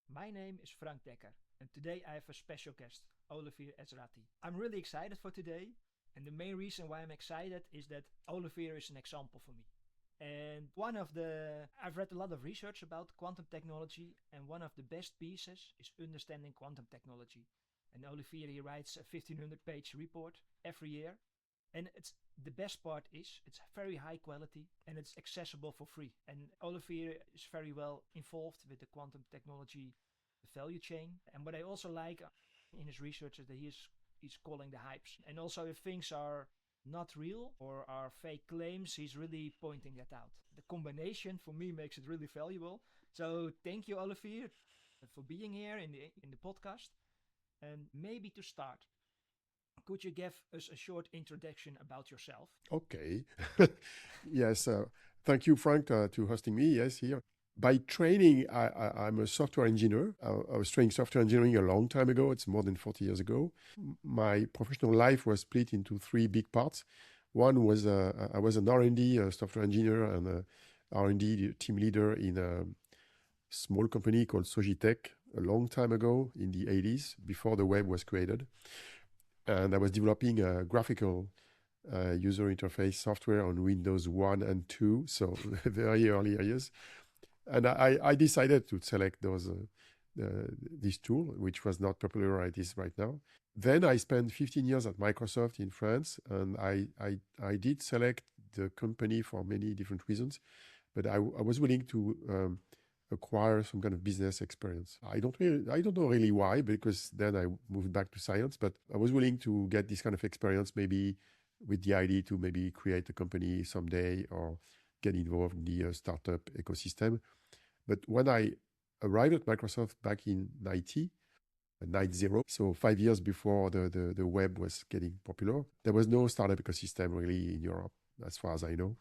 My name is Dekker, and today I have a special guest, Olivier Ezratty. I'm really excited for today, and the main reason why I'm excited is that Olivier is an example for me. And I've read a lot of research about quantum technology, and one of the best pieces is understanding quantum technology. And Olivier, he writes a 1500-page report every year, and the best part is it's very high quality and it's accessible for free. And Olivier is very well involved with the quantum technology value chain. And what I also like in his research is that he's calling the hypes. And also if things are not real or are fake claims, he's really pointing that out. The combination for me makes it really valuable. So thank you, Olivier, for being here in the podcast. And maybe to start, could you give us a short introduction about yourself? Okay. Yes. Thank you, Frank, to hosting me. Yes, here. By training, I'm a software engineer. I was training software engineering a long time ago. It's more than 40 years ago. My professional life was split into three big parts. One was I was an R&D software engineer and a R&D team leader in a small company called Sogitech a long time ago in the 80s, before the web was created. And I was developing a graphical user interface software on Windows 1 and 2, so very early years. And I decided to select this tool, which was not popular as it is right now. Then I spent 15 years at Microsoft in France, and I did select the company for many different reasons, but I was willing to acquire some kind of business experience. I don't know really why, because then I moved back to science, but I was willing to get this kind of experience, maybe with the idea to maybe create a company someday or get involved in the startup ecosystem. But when I arrived at Microsoft back in 90, so 5 years before the web was getting popular, there was no startup ecosystem really in Europe, as far as I know.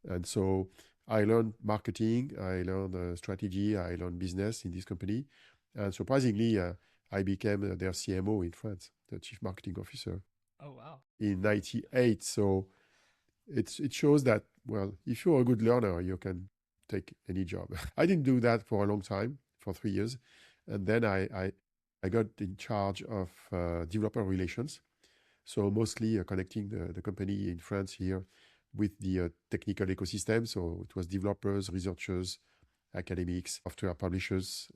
And so I learned marketing, I learned strategy, I learned business in this company. And surprisingly, I became their CMO in France, the chief marketing officer. Oh, wow. In 98. So it shows that, well, if you're a good learner, you can take any job. I didn't do that for a long time, for 3 years. And then I got in charge of developer relations. So mostly connecting the company in France here with the technical ecosystem. So it was developers, researchers, academics, software publishers.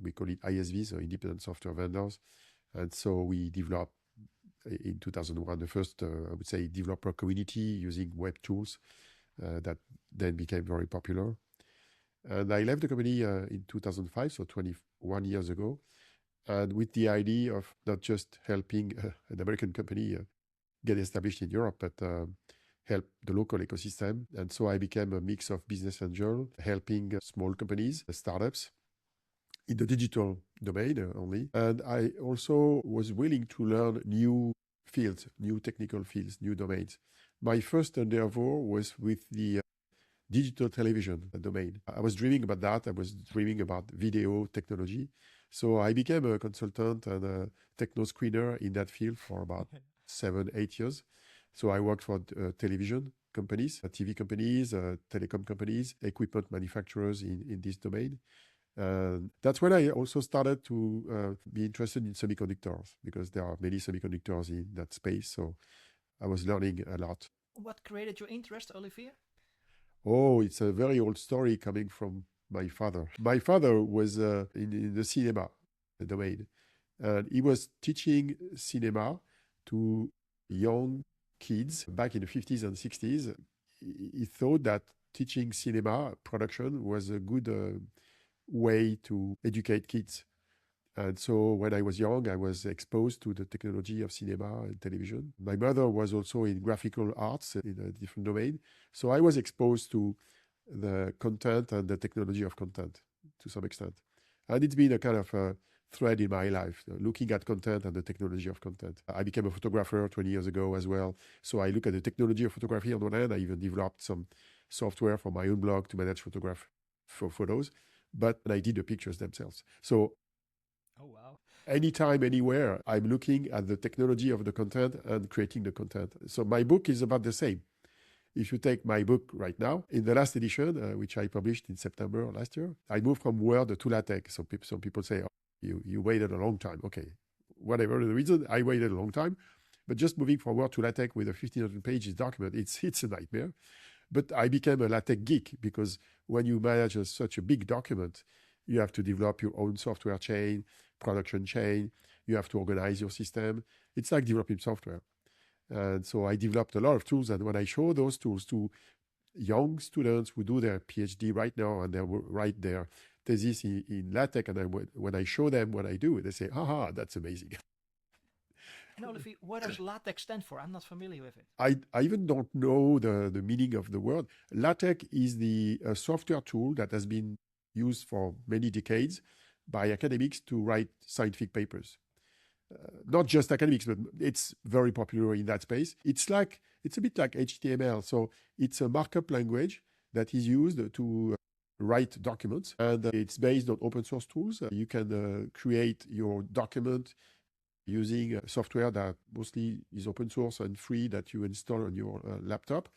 We call it ISVs, so independent software vendors. And so we developed in 2001 the first, I would say, developer community using web tools that then became very popular. And I left the company in 2005, so 21 years ago, and with the idea of not just helping an American company get established in Europe, but help the local ecosystem. And so I became a mix of business angel, helping small companies, startups in the digital domain only. And I also was willing to learn new fields, new technical fields, new domains. My first endeavor was with the digital television domain. I was dreaming about that. I was dreaming about video technology. So I became a consultant and a techno screener in that field for about 7-8 years. So I worked for television companies, TV companies, telecom companies, equipment manufacturers in this domain. That's when I also started to be interested in semiconductors, because there are many semiconductors in that space. So I was learning a lot. What created your interest, Olivier? Oh, it's a very old story coming from my father. My father was in the cinema domain, and he was teaching cinema to young kids back in the 50s and 60s. He thought that teaching cinema production was a good way to educate kids. And so when I was young, I was exposed to the technology of cinema and television. My mother was also in graphical arts in a different domain. So I was exposed to the content and the technology of content to some extent. And it's been a kind of a thread in my life, looking at content and the technology of content. I became a photographer 20 years ago as well. So I look at the technology of photography on one hand. I even developed some software for my own blog to manage photograph for photos, but I did the pictures themselves. So oh, wow. Anytime, anywhere, I'm looking at the technology of the content and creating the content. So my book is about the same. if you take my book right now, in the last edition, which I published in September last year, I moved from Word to LaTeX. So some people say, oh, you waited a long time. Okay, whatever the reason, I waited a long time. But just moving from Word to LaTeX with a 1,500 pages document, it's a nightmare. But I became a LaTeX geek because when you manage such a big document, you have to develop your own software chain, production chain. You have to organize your system. It's like developing software. And so I developed a lot of tools. And when I show those tools to young students who do their PhD right now and they write their thesis in LaTeX, and when I show them what I do, they say, haha, that's amazing. And Olivier, what does LaTeX stand for? I'm not familiar with it. I even don't know the meaning of the word. LaTeX is the software tool that has been used for many decades by academics to write scientific papers. Not just academics, but it's very popular in that space. It's a bit like HTML. So it's a markup language that is used to write documents, and it's based on open source tools. You can create your document using software that mostly is open source and free that you install on your laptop,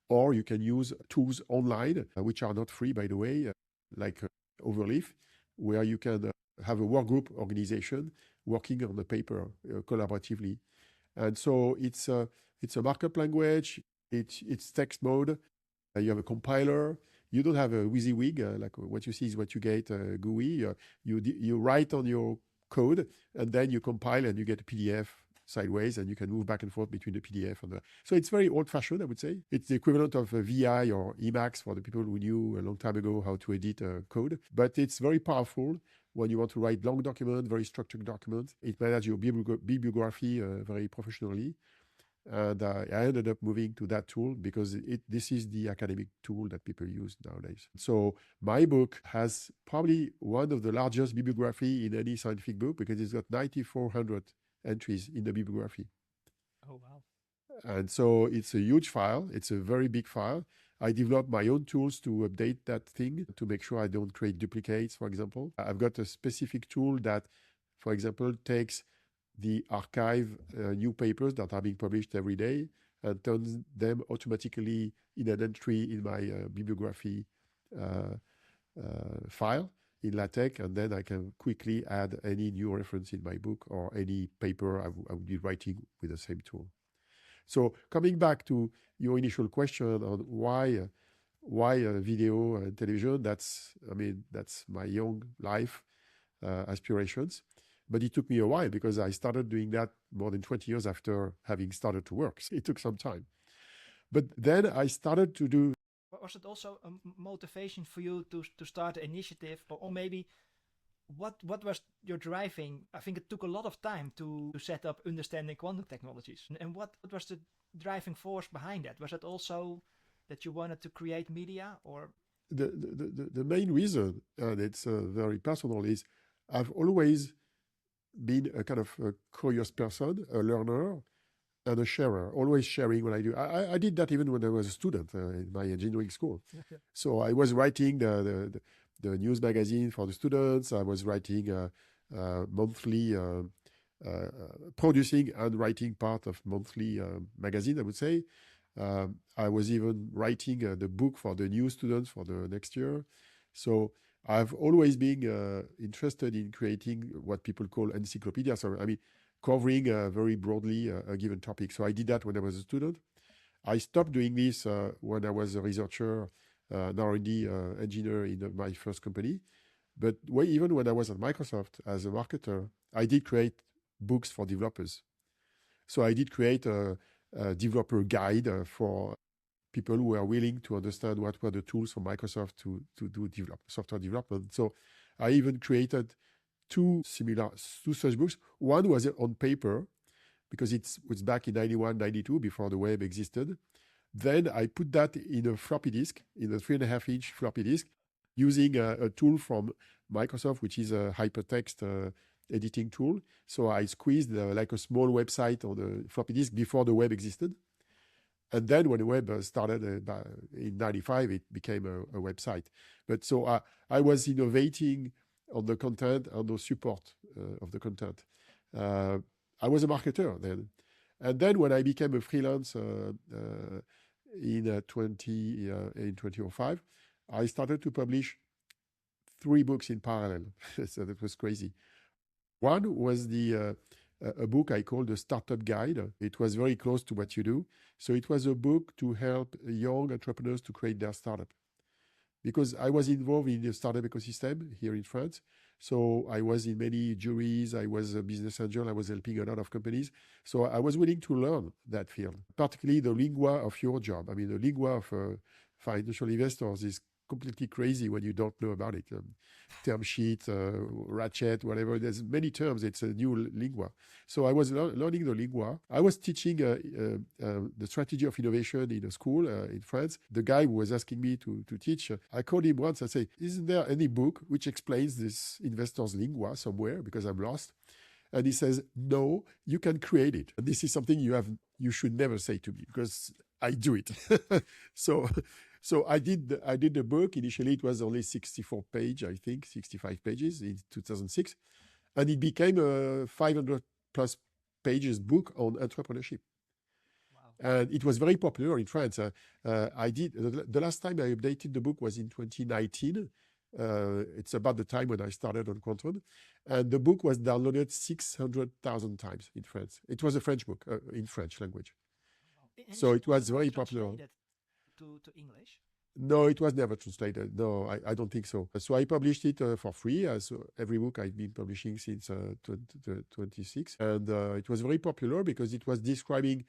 or you can use tools online, which are not free, by the way, like Overleaf, where you can have a workgroup organization working on the paper collaboratively. And so it's a markup language, it's text mode, you have a compiler, you don't have a WYSIWYG, like what you see is what you get, GUI. You write on your code, and then you compile and you get a PDF sideways, and you can move back and forth between the PDF and the... So it's very old-fashioned, I would say. It's the equivalent of a VI or Emacs for the people who knew a long time ago how to edit code. But it's very powerful when you want to write long document, very structured document. It manages your bibliography very professionally. And I ended up moving to that tool because this is the academic tool that people use nowadays. So my book has probably one of the largest bibliography in any scientific book because it's got 9,400 entries in the bibliography. Oh, wow. And so it's a huge file. It's a very big file. I developed my own tools to update that thing to make sure I don't create duplicates, for example. I've got a specific tool that, for example, takes the archive new papers that are being published every day and turns them automatically in an entry in my bibliography file in LaTeX, and then I can quickly add any new reference in my book or any paper I would be writing with the same tool. So coming back to your initial question on why video and television, that's my young life aspirations. But it took me a while because I started doing that more than 20 years after having started to work. So it took some time. But then I started to do... Was it also a motivation for you to start an initiative? Or maybe what was your driving? I think it took a lot of time to set up understanding quantum technologies. And what was the driving force behind that? Was it also that you wanted to create media? Or the main reason, and it's very personal, is I've always been a kind of a curious person, a learner, and a sharer, always sharing what I do. I did that even when I was a student in my engineering school. So I was writing the news magazine for the students. I was writing monthly, producing and writing part of monthly magazine, I would say. I was even writing the book for the new students for the next year. So I've always been interested in creating what people call encyclopedias. So, covering very broadly a given topic. So I did that when I was a student. I stopped doing this when I was a researcher, an R&D engineer in my first company. But even when I was at Microsoft as a marketer, I did create books for developers. So I did create a developer guide for people who are willing to understand what were the tools for Microsoft to do software development. So I even created two such books. One was on paper because it was back in 91, 92 before the web existed. Then I put that in a floppy disk, in a 3.5-inch floppy disk, using a tool from Microsoft, which is a hypertext editing tool. So I squeezed like a small website on the floppy disk before the web existed. And then when the web started in 95, it became a website. But so I was innovating on the content and the support of the content. I was a marketer then. And then when I became a freelance in 2005, I started to publish 3 books in parallel. So that was crazy. One was a book I called the Startup Guide. It was very close to what you do. So it was a book to help young entrepreneurs to create their startup. Because I was involved in the startup ecosystem here in France. So I was in many juries, I was a business angel, I was helping a lot of companies. So I was willing to learn that field, particularly the lingua of your job. I mean, the lingua of financial investors is completely crazy when you don't know about it. Term sheet, ratchet, whatever. There's many terms. It's a new lingua. So I was learning the lingua. I was teaching the strategy of innovation in a school in France. The guy who was asking me to teach, I called him once. I say, isn't there any book which explains this investor's lingua somewhere? Because I'm lost. And he says, no, you can create it. And this is something you should never say to me because I do it. So I did the book. Initially, it was only 64 pages, I think, 65 pages in 2006. And it became a 500 plus pages book on entrepreneurship. Wow. And it was very popular in France. The last time I updated the book was in 2019. It's about the time when I started on Quantum. And the book was downloaded 600,000 times in France. It was a French book in French language. And So it was very popular. translated to English? No, it was never translated. No, I don't think so. So I published it for free, as every book I've been publishing since 2026. And it was very popular because it was describing,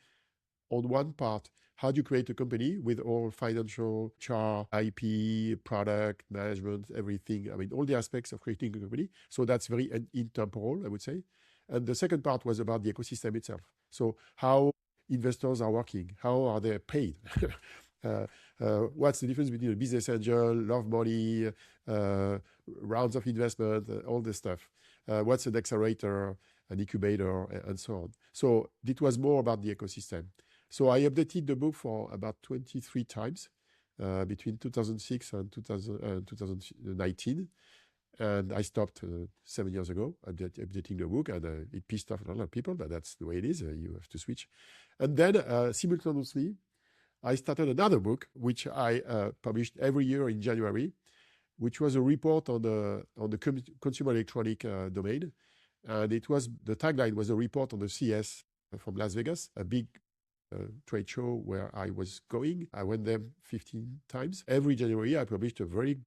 on one part, how do you create a company with all financial, HR, IP, product, management, everything. I mean, all the aspects of creating a company. So that's very intemporal, I would say. And the second part was about the ecosystem itself. So how investors are working, how are they paid? What's the difference between a business angel, love money, rounds of investment, all this stuff? What's an accelerator, an incubator, and so on. So it was more about the ecosystem. So I updated the book for about 23 times between 2006 and 2019. And I stopped 7 years ago updating the book, and it pissed off a lot of people, but that's the way it is. You have to switch. And then simultaneously, I started another book, which I published every year in January, which was a report on the consumer electronic domain. And the tagline was a report on the CES from Las Vegas, a big trade show where I was going. I went there 15 times. Every January, I published a very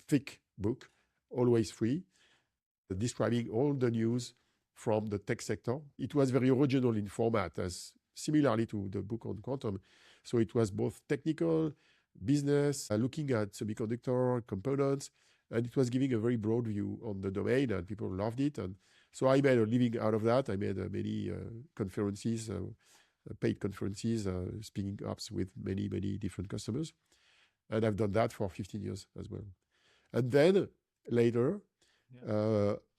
thick book, always free, describing all the news from the tech sector. It was very original in format, as similarly to the book on quantum. So it was both technical, business, looking at semiconductor components, and it was giving a very broad view on the domain, and people loved it. And so I made a living out of that. I made many conferences, paid conferences, speaking ups with many, many different customers. And I've done that for 15 years as well. And then later,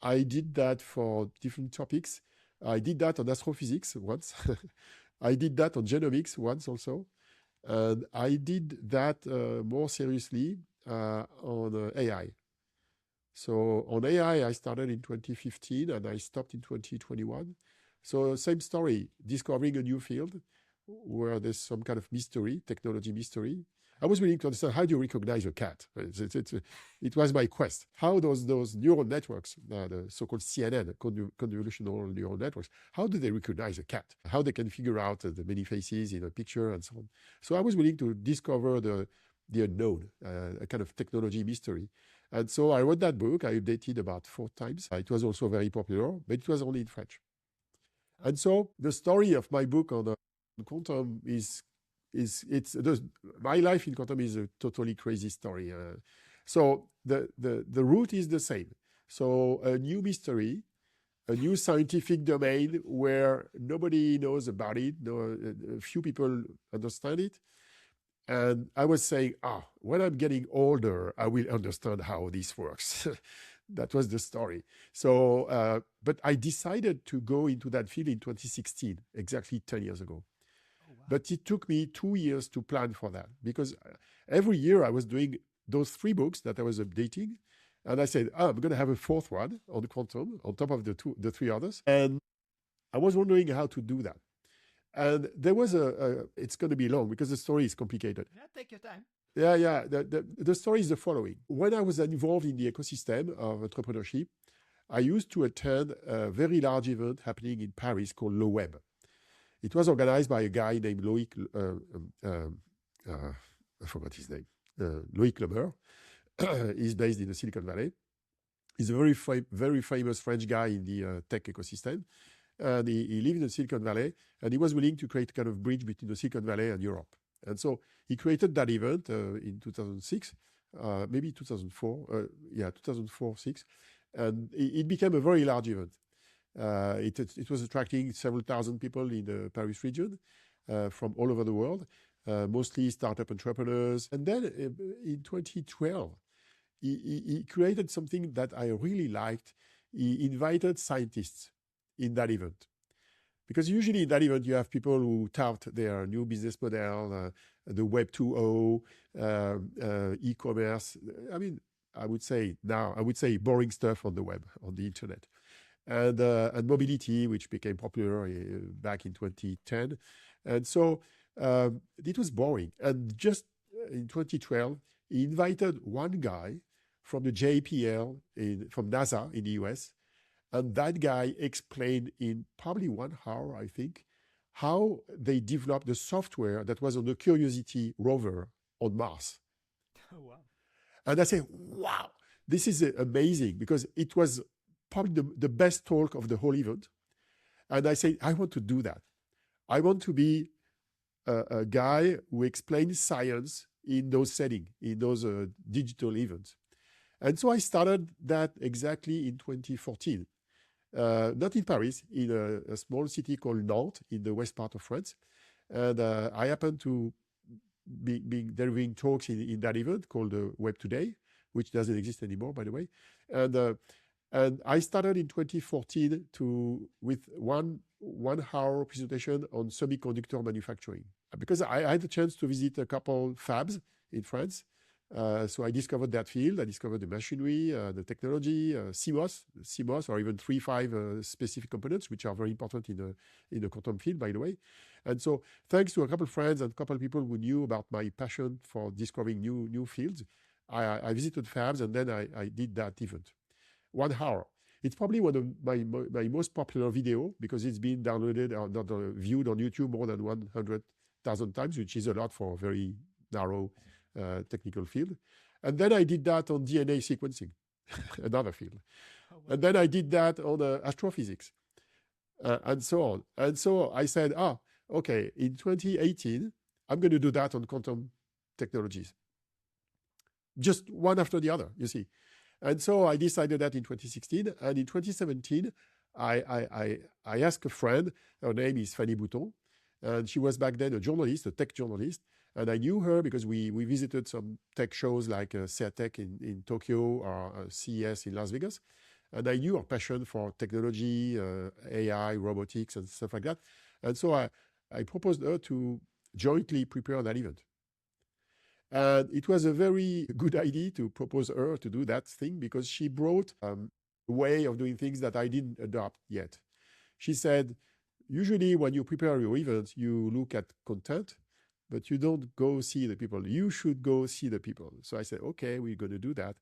I did that for different topics. I did that on astrophysics once. I did that on genomics once also. And I did that more seriously on AI. So on AI, I started in 2015 and I stopped in 2021. So same story, discovering a new field where there's some kind of mystery, technology mystery. I was willing to understand, how do you recognize a cat? It was my quest. How those neural networks, the so-called CNN, convolutional neural networks, how do they recognize a cat? How they can figure out the many faces in a picture and so on. So I was willing to discover the unknown, a kind of technology mystery. And so I wrote that book. I updated about 4 times. It was also very popular, but it was only in French. And so the story of my book on quantum my life in quantum is a totally crazy story. So the route is the same. So a new mystery, a new scientific domain where nobody knows about it, a few people understand it. And I was saying, when I'm getting older, I will understand how this works. That was the story. So, but I decided to go into that field in 2016, exactly 10 years ago. Oh, wow. But it took me 2 years to plan for that, because every year I was doing those 3 books that I was updating. And I said, I'm going to have a 4th one on quantum on top of the 3 others. And I was wondering how to do that. And there was it's going to be long because the story is complicated. Yeah, take your time. Yeah. The story is the following. When I was involved in the ecosystem of entrepreneurship, I used to attend a very large event happening in Paris called Le Web. It was organized by a guy named Loïc, I forgot his name, Loïc Lemer. He's based in the Silicon Valley. He's a very famous French guy in the tech ecosystem. And he lived in the Silicon Valley, and he was willing to create a kind of bridge between the Silicon Valley and Europe. And so he created that event in 2006, maybe 2004, 2004, 6. And it became a very large event. It was attracting several thousand people in the Paris region from all over the world, mostly startup entrepreneurs. And then in 2012, he created something that I really liked. He invited scientists in that event. Because usually in that event, you have people who tout their new business model, the Web 2.0, e-commerce. I mean, I would say boring stuff on the web, on the internet. And mobility, which became popular back in 2010. And so it was boring. And just in 2012, he invited one guy from the JPL, from NASA in the US. And that guy explained in probably 1 hour, I think, how they developed the software that was on the Curiosity rover on Mars. Oh, wow. And I say, wow, this is amazing, because it was probably the best talk of the whole event. And I say, I want to do that. I want to be a guy who explains science in those settings, in those digital events. And so I started that exactly in 2014. Not in Paris, in a small city called Nantes, in the west part of France. And I happened to be delivering talks in that event called Web Today, which doesn't exist anymore, by the way. And I started in 2014 with one hour presentation on semiconductor manufacturing, because I had the chance to visit a couple fabs in France. So I discovered that field. I discovered the machinery, the technology, CMOS, or even 3-5 specific components, which are very important in the quantum field, by the way. And so, thanks to a couple of friends and a couple of people who knew about my passion for discovering new fields, I visited fabs, and then I did that event. 1 hour. It's probably one of my most popular video, because it's been downloaded or viewed on YouTube more than 100,000 times, which is a lot for a very narrow technical field. And then I did that on DNA sequencing, another field. Oh, wow. And then I did that on astrophysics, and so on. And so I said, okay, in 2018, I'm going to do that on quantum technologies. Just one after the other, you see. And so I decided that in 2016. And in 2017, I asked a friend, her name is Fanny Bouton, and she was back then a journalist, a tech journalist. And I knew her because we visited some tech shows like CEATEC in Tokyo, or CES in Las Vegas. And I knew her passion for technology, AI, robotics, and stuff like that. And so I proposed her to jointly prepare that event. And it was a very good idea to propose her to do that thing, because she brought a way of doing things that I didn't adopt yet. She said, usually when you prepare your event, you look at content, but you don't go see the people. You should go see the people. So I said, okay, we're going to do that.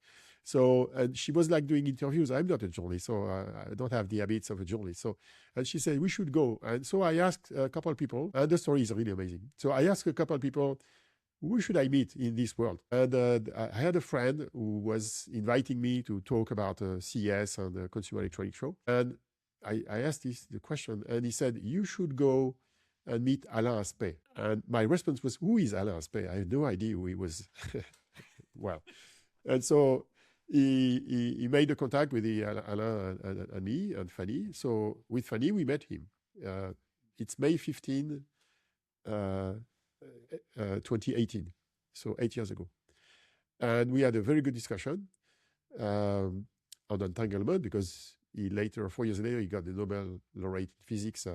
So, and she was like doing interviews. I'm not a journalist, so I don't have the habits of a journalist. So, and she said, we should go. And so I asked a couple of people, and the story is really amazing. So I asked a couple of people, who should I meet in this world? And I had a friend who was inviting me to talk about CES and the Consumer Electronics Show. And I asked the question, and he said, you should go and meet Alain Aspect. And my response was, who is Alain Aspect? I had no idea who he was. Well, and so he made a contact with Alain and me and Fanny. So with Fanny, we met him. It's May 15, 2018, so 8 years ago. And we had a very good discussion on entanglement, because he later, 4 years later, he got the Nobel laureate in physics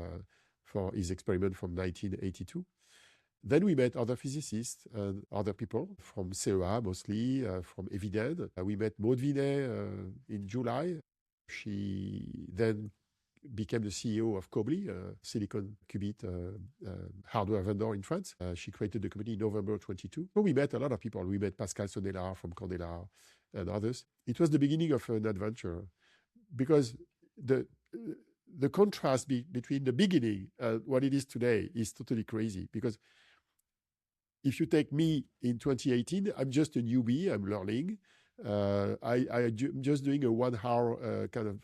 for his experiment from 1982. Then we met other physicists and other people from CEA, mostly from Eviden. We met Maud Vinet in July. She then became the CEO of Cobley, Silicon Qubit hardware vendor in France. She created the company in November 22. So we met a lot of people. We met Pascal Sonella from Candela and others. It was the beginning of an adventure because the contrast between the beginning and what it is today is totally crazy. Because if you take me in 2018, I'm just a newbie. I'm learning. I'm just doing a 1 hour kind of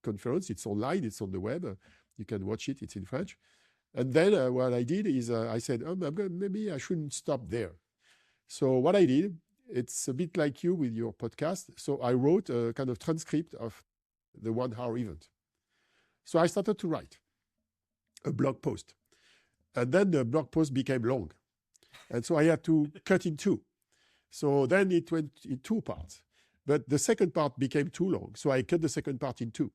conference. It's online. It's on the web. You can watch it. It's in French. And then what I did is I said, maybe I shouldn't stop there. So what I did, it's a bit like you with your podcast. So I wrote a kind of transcript of the 1 hour event. So I started to write a blog post. And then the blog post became long. And so I had to cut in two. So then it went in 2 parts. But the second part became too long. So I cut the second part in 2.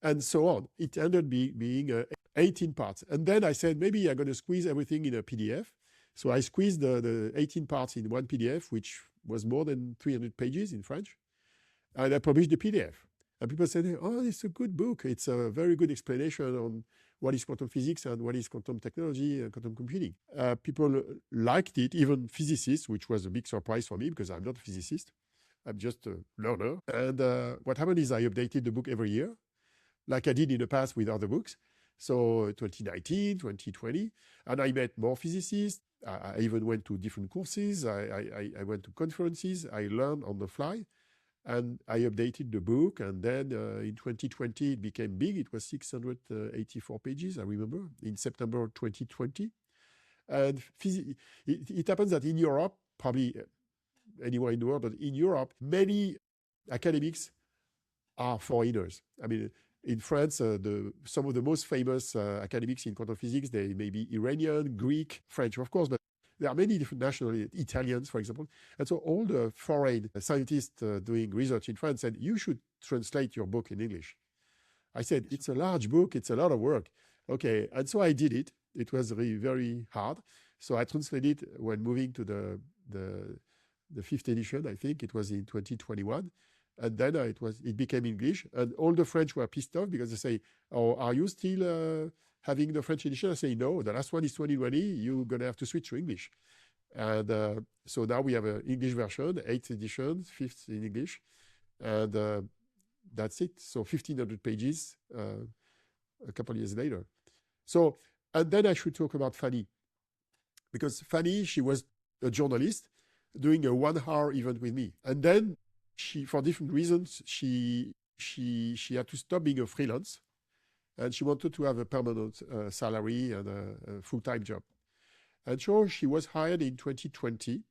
And so on. It ended being 18 parts. And then I said, maybe I'm going to squeeze everything in a PDF. So I squeezed the 18 parts in one PDF, which was more than 300 pages in French. And I published the PDF. And people said, oh, it's a good book. It's a very good explanation on what is quantum physics and what is quantum technology and quantum computing. People liked it, even physicists, which was a big surprise for me because I'm not a physicist. I'm just a learner. And what happened is I updated the book every year, like I did in the past with other books. So 2019, 2020, and I met more physicists. I even went to different courses. I went to conferences. I learned on the fly. And I updated the book. And then in 2020, it became big. It was 684 pages, I remember, in September 2020. And it happens that in Europe, probably anywhere in the world, but in Europe, many academics are foreigners. I mean, in France, some of the most famous academics in quantum physics, they may be Iranian, Greek, French, of course, but there are many different nationalities, Italians, for example. And so all the foreign scientists doing research in France said, you should translate your book in English. I said, it's a large book. It's a lot of work. Okay. And so I did it. It was really very hard. So I translated when moving to the 5th edition, I think it was in 2021. And then it became English. And all the French were pissed off because they say, oh, are you still having the French edition? I say, no, the last one is 2020. You're going to have to switch to English. And so now we have an English version, 8th edition, 5th in English. And that's it. So 1,500 pages a couple of years later. So, and then I should talk about Fanny. Because Fanny, she was a journalist doing a 1 hour event with me. And then she, for different reasons, she had to stop being a freelance. And she wanted to have a permanent salary and a full-time job. And so she was hired in 2020,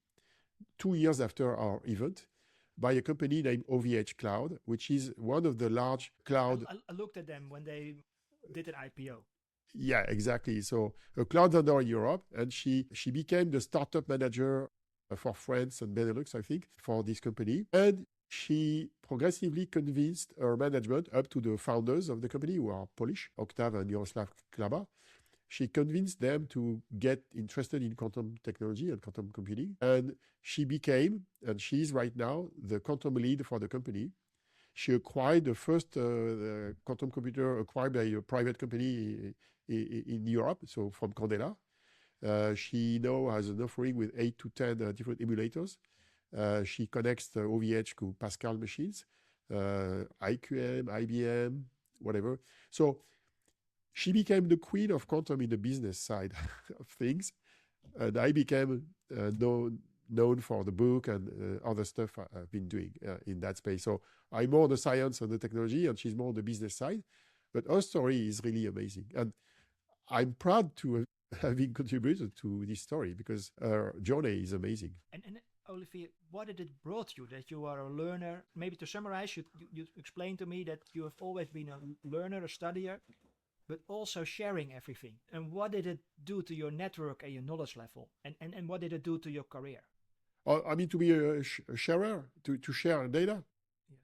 2 years after our event, by a company named OVH Cloud, which is one of the large cloud. I looked at them when they did an IPO. Yeah, exactly. So a cloud vendor in Europe, and she became the startup manager for France and Benelux, I think, for this company. And she progressively convinced her management, up to the founders of the company, who are Polish, Octav and Jaroslav Klaba. She convinced them to get interested in quantum technology and quantum computing. And she became, and she is right now, the quantum lead for the company. She acquired the first quantum computer acquired by a private company in Europe, so from Candela. She now has an offering with 8 to 10 different emulators. She connects the OVH to Pascal machines, IQM, IBM, whatever. So she became the queen of quantum in the business side of things. And I became known for the book and other stuff I've been doing in that space. So I'm more the science and the technology, and she's more the business side. But her story is really amazing. And I'm proud to have been contributed to this story because her journey is amazing. And Olivier, what did it brought you that you are a learner? Maybe to summarize, you explained to me that you have always been a learner, a studier, but also sharing everything. And what did it do to your network and your knowledge level? And what did it do to your career? I mean, to be a sharer, to share data? Yes.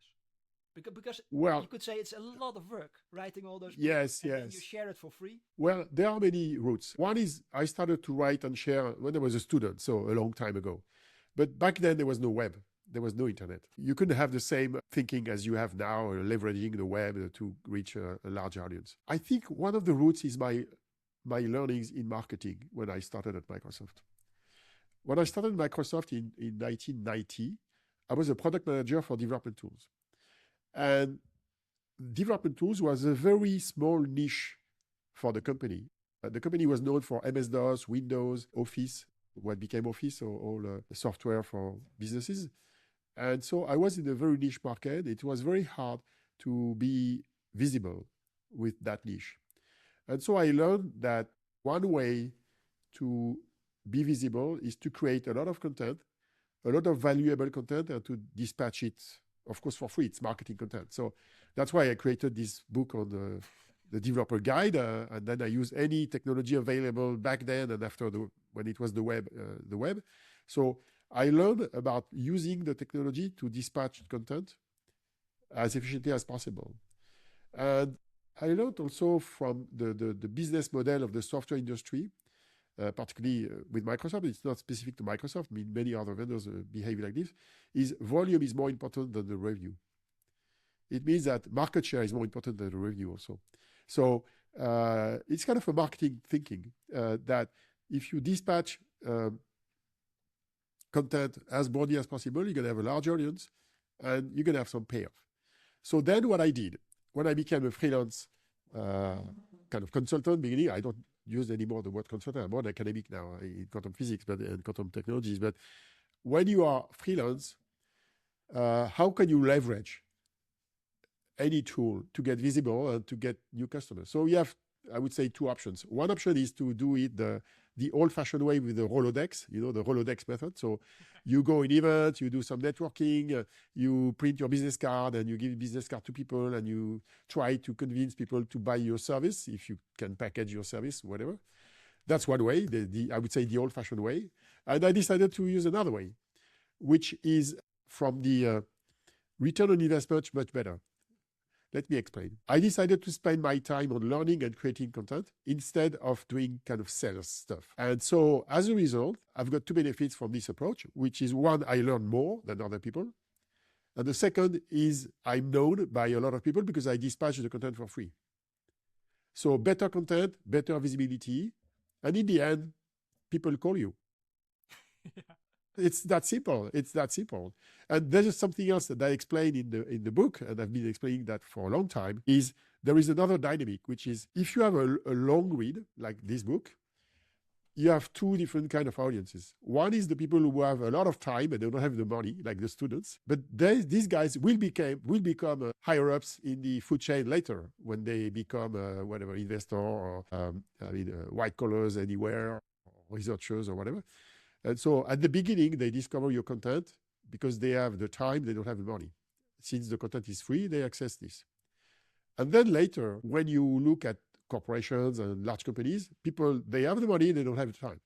Because you could say it's a lot of work writing all those books. Yes. And you share it for free. Well, there are many routes. One is I started to write and share when I was a student, so a long time ago. But back then there was no web. there was no internet. You couldn't have the same thinking as you have now, leveraging the web to reach a large audience. I think one of the roots is my learnings in marketing when I started at Microsoft. When I started Microsoft in 1990, I was a product manager for development tools. And development tools was a very small niche for the company. The company was known for MS-DOS, Windows, Office, what became Office, or all software for businesses. And so I was in a very niche market. It was very hard to be visible with that niche. And so I learned that one way to be visible is to create a lot of content, a lot of valuable content, and to dispatch it, of course, for free. It's marketing content. So that's why I created this book on the developer guide, and then I use any technology available back then and after when it was the web. So I learned about using the technology to dispatch content as efficiently as possible. And I learned also from the business model of the software industry, particularly with Microsoft. It's not specific to Microsoft. I mean, many other vendors behave like this, is volume is more important than the revenue. It means that market share is more important than the revenue also. So it's kind of a marketing thinking that if you dispatch content as broadly as possible, you're going to have a large audience and you're going to have some payoff. So then what I did, when I became a freelance kind of consultant, beginning, I don't use anymore the word consultant. I'm more academic now in quantum physics and quantum technologies. But when you are freelance, how can you leverage any tool to get visible and to get new customers? So you have, I would say, two options. One option is to do it the old-fashioned way with the Rolodex, the Rolodex method. So you go in events, you do some networking, you print your business card and you give business card to people and you try to convince people to buy your service, if you can package your service, whatever. That's one way, I would say the old-fashioned way. And I decided to use another way, which is from the return on investment much better. Let me explain. I decided to spend my time on learning and creating content instead of doing kind of sales stuff. And so as a result, I've got two benefits from this approach, which is one, I learn more than other people. And the second is I'm known by a lot of people because I dispatch the content for free. So better content, better visibility. And in the end, people call you. Yeah. It's that simple. It's that simple. And there's something else that I explain in the book, and I've been explaining that for a long time, is there is another dynamic, which is if you have a long read, like this book, you have two different kind of audiences. One is the people who have a lot of time and they don't have the money, like the students. But these guys will become higher ups in the food chain later when they become whatever investor or white collars anywhere, or researchers or whatever. And so at the beginning, they discover your content because they have the time, they don't have the money. Since the content is free, they access this. And then later, when you look at corporations and large companies, people, they have the money, they don't have the time.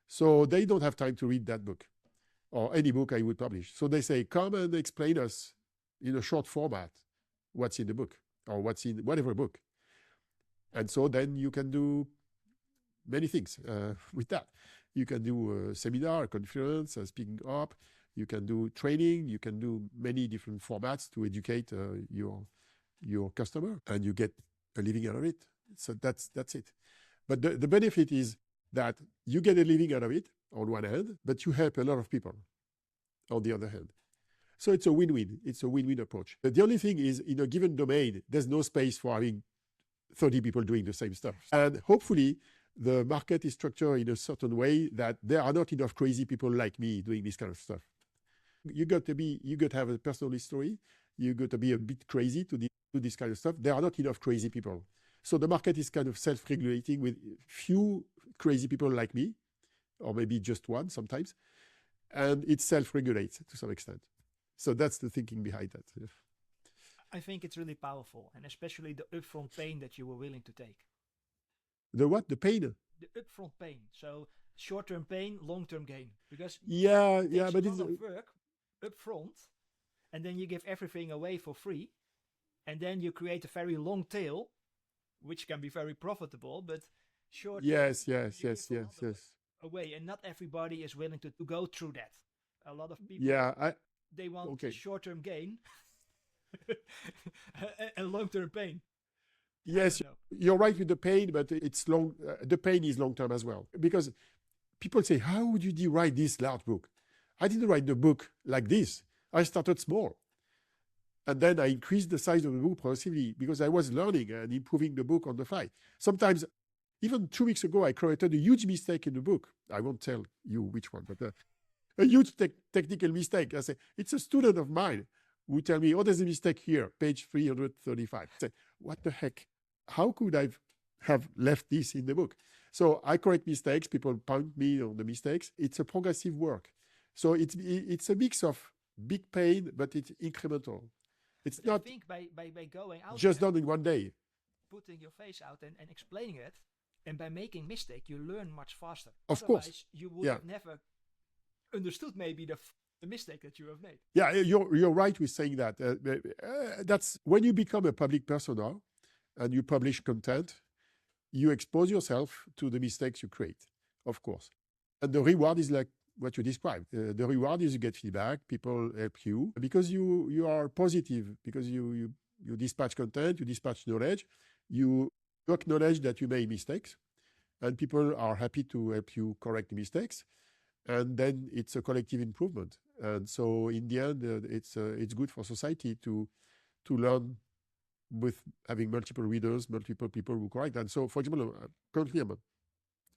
So they don't have time to read that book or any book I would publish. So they say, come and explain us in a short format what's in the book or what's in whatever book. And so then you can do many things with that. You can do a seminar, a conference, speaking up. You can do training. You can do many different formats to educate your customer, and you get a living out of it. So that's it. But the benefit is that you get a living out of it on one hand, but you help a lot of people on the other hand. So it's a win-win. It's a win-win approach. But the only thing is, in a given domain, there's no space for having 30 people doing the same stuff. And hopefully, the market is structured in a certain way that there are not enough crazy people like me doing this kind of stuff. You got to have a personal history. You got to be a bit crazy to do this kind of stuff. There are not enough crazy people. So the market is kind of self-regulating with few crazy people like me, or maybe just one sometimes. And it self-regulates to some extent. So that's the thinking behind that. I think it's really powerful, and especially the upfront pain that you were willing to take. The what? The pain? The upfront pain. So short-term pain, long-term gain. Because but it's a lot of work upfront, and then you give everything away for free, and then you create a very long tail, which can be very profitable, but short. Yes. Away, and not everybody is willing to go through that. A lot of people. Yeah, they want Okay. short-term gain and long-term pain. Yes, No. you're right with the pain, but it's long. The pain is long term as well, because people say, "How would you write this large book?" I didn't write the book like this. I started small, and then I increased the size of the book progressively because I was learning and improving the book on the fly. Sometimes, even 2 weeks ago, I corrected a huge mistake in the book. I won't tell you which one, but a huge technical mistake. I say, it's a student of mine who tell me, "Oh, there's a mistake here, page 335. I say, what the heck? How could I have left this in the book?" So I correct mistakes. People point me on the mistakes. It's a progressive work. So it's a mix of big pain, but it's incremental. It's But I not think by going out just there, done in one day. putting your face out and explaining it, and by making mistake, you learn much faster. Of Otherwise, course. you would Yeah. have never understood maybe the mistake that you have made. Yeah, you're right with saying that. That's when you become a public persona and you publish content, you expose yourself to the mistakes you create, of course. And the reward is like what you described. The reward is you get feedback, people help you because you are positive, because you dispatch content, you dispatch knowledge, you acknowledge that you made mistakes, and people are happy to help you correct the mistakes. And then it's a collective improvement. And so in the end, it's good for society to learn with having multiple readers, multiple people who correct. And so, for example, currently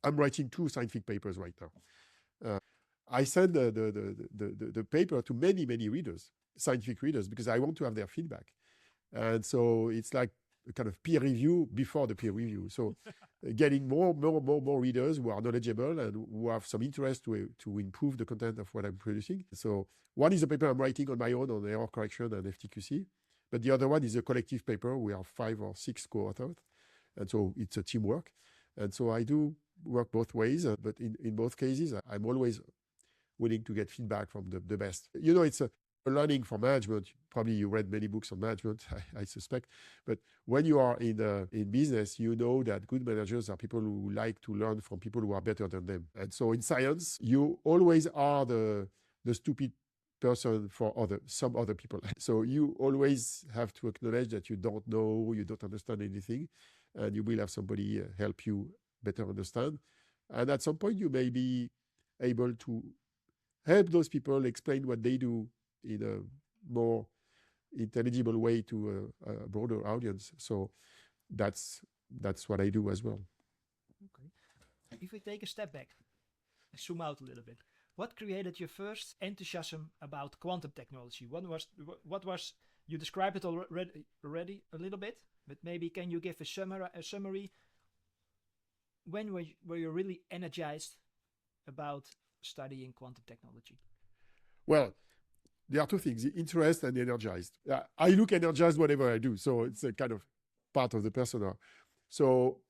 I'm writing 2 scientific papers right now. I send the paper to many readers, scientific readers, because I want to have their feedback. And so it's like a kind of peer review before the peer review. So getting more readers who are knowledgeable and who have some interest to improve the content of what I'm producing. So one is a paper I'm writing on my own on error correction and FTQC, but the other one is a collective paper. We are 5 or 6 co-authors, and so it's a teamwork. And so I do work both ways, but in both cases, I'm always willing to get feedback from the best. You know, it's a learning for management. Probably you read many books on management, I suspect. But when you are in business, you know that good managers are people who like to learn from people who are better than them. And so in science, you always are the stupid person for some other people. So you always have to acknowledge that you don't know, you don't understand anything, and you will have somebody help you better understand. And at some point, you may be able to help those people explain what they do in a more intelligible way to a broader audience. So that's what I do as well. Okay. If we take a step back, zoom out a little bit, what created your first enthusiasm about quantum technology? What was you described it already a little bit, but maybe can you give a summary? When were you really energized about studying quantum technology? Well, there are 2 things: interest and energized. I look energized whatever I do, so it's a kind of part of the persona. So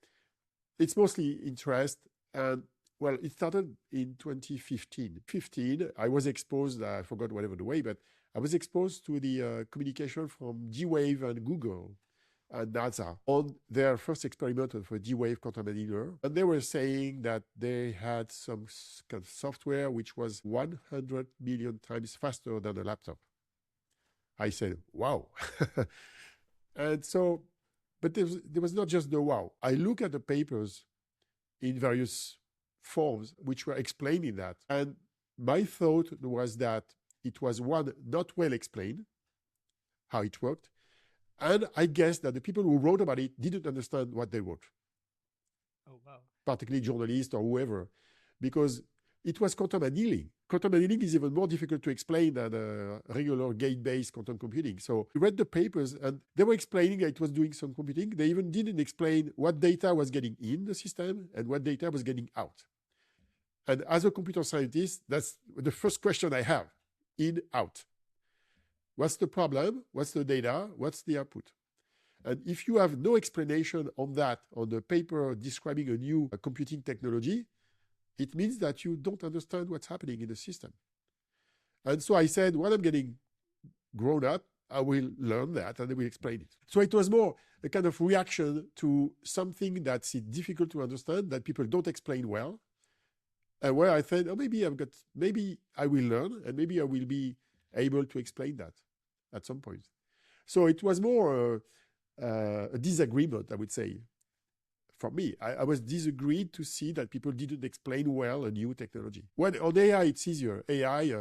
it's mostly interest. And well, it started in 2015. I was exposed, I forgot whatever the way, but I was exposed to the communication from D-Wave and Google and NASA on their first experiment of a D-Wave quantum annealer. And they were saying that they had some kind of software which was 100 million times faster than a laptop. I said, wow. And so, but there was not just the wow. I look at the papers in various forms which were explaining that. And my thought was that it was, one, not well explained how it worked. And I guess that the people who wrote about it didn't understand what they wrote. Oh, wow. Particularly journalists or whoever, because it was quantum annealing. Quantum annealing is even more difficult to explain than regular gate-based quantum computing. So we read the papers and they were explaining that it was doing some computing. They even didn't explain what data was getting in the system and what data was getting out. And as a computer scientist, that's the first question I have: in, out. What's the problem? What's the data? What's the output? And if you have no explanation on that, on the paper describing a new computing technology, it means that you don't understand what's happening in the system. And so I said, when I'm getting grown up, I will learn that and I will explain it. So it was more a kind of reaction to something that's difficult to understand, that people don't explain well, and where I said, oh, maybe I will learn, and maybe I will be able to explain that at some point. So it was more a disagreement, I would say. For me, I was disagreed to see that people didn't explain well a new technology. When on AI, it's easier. AI,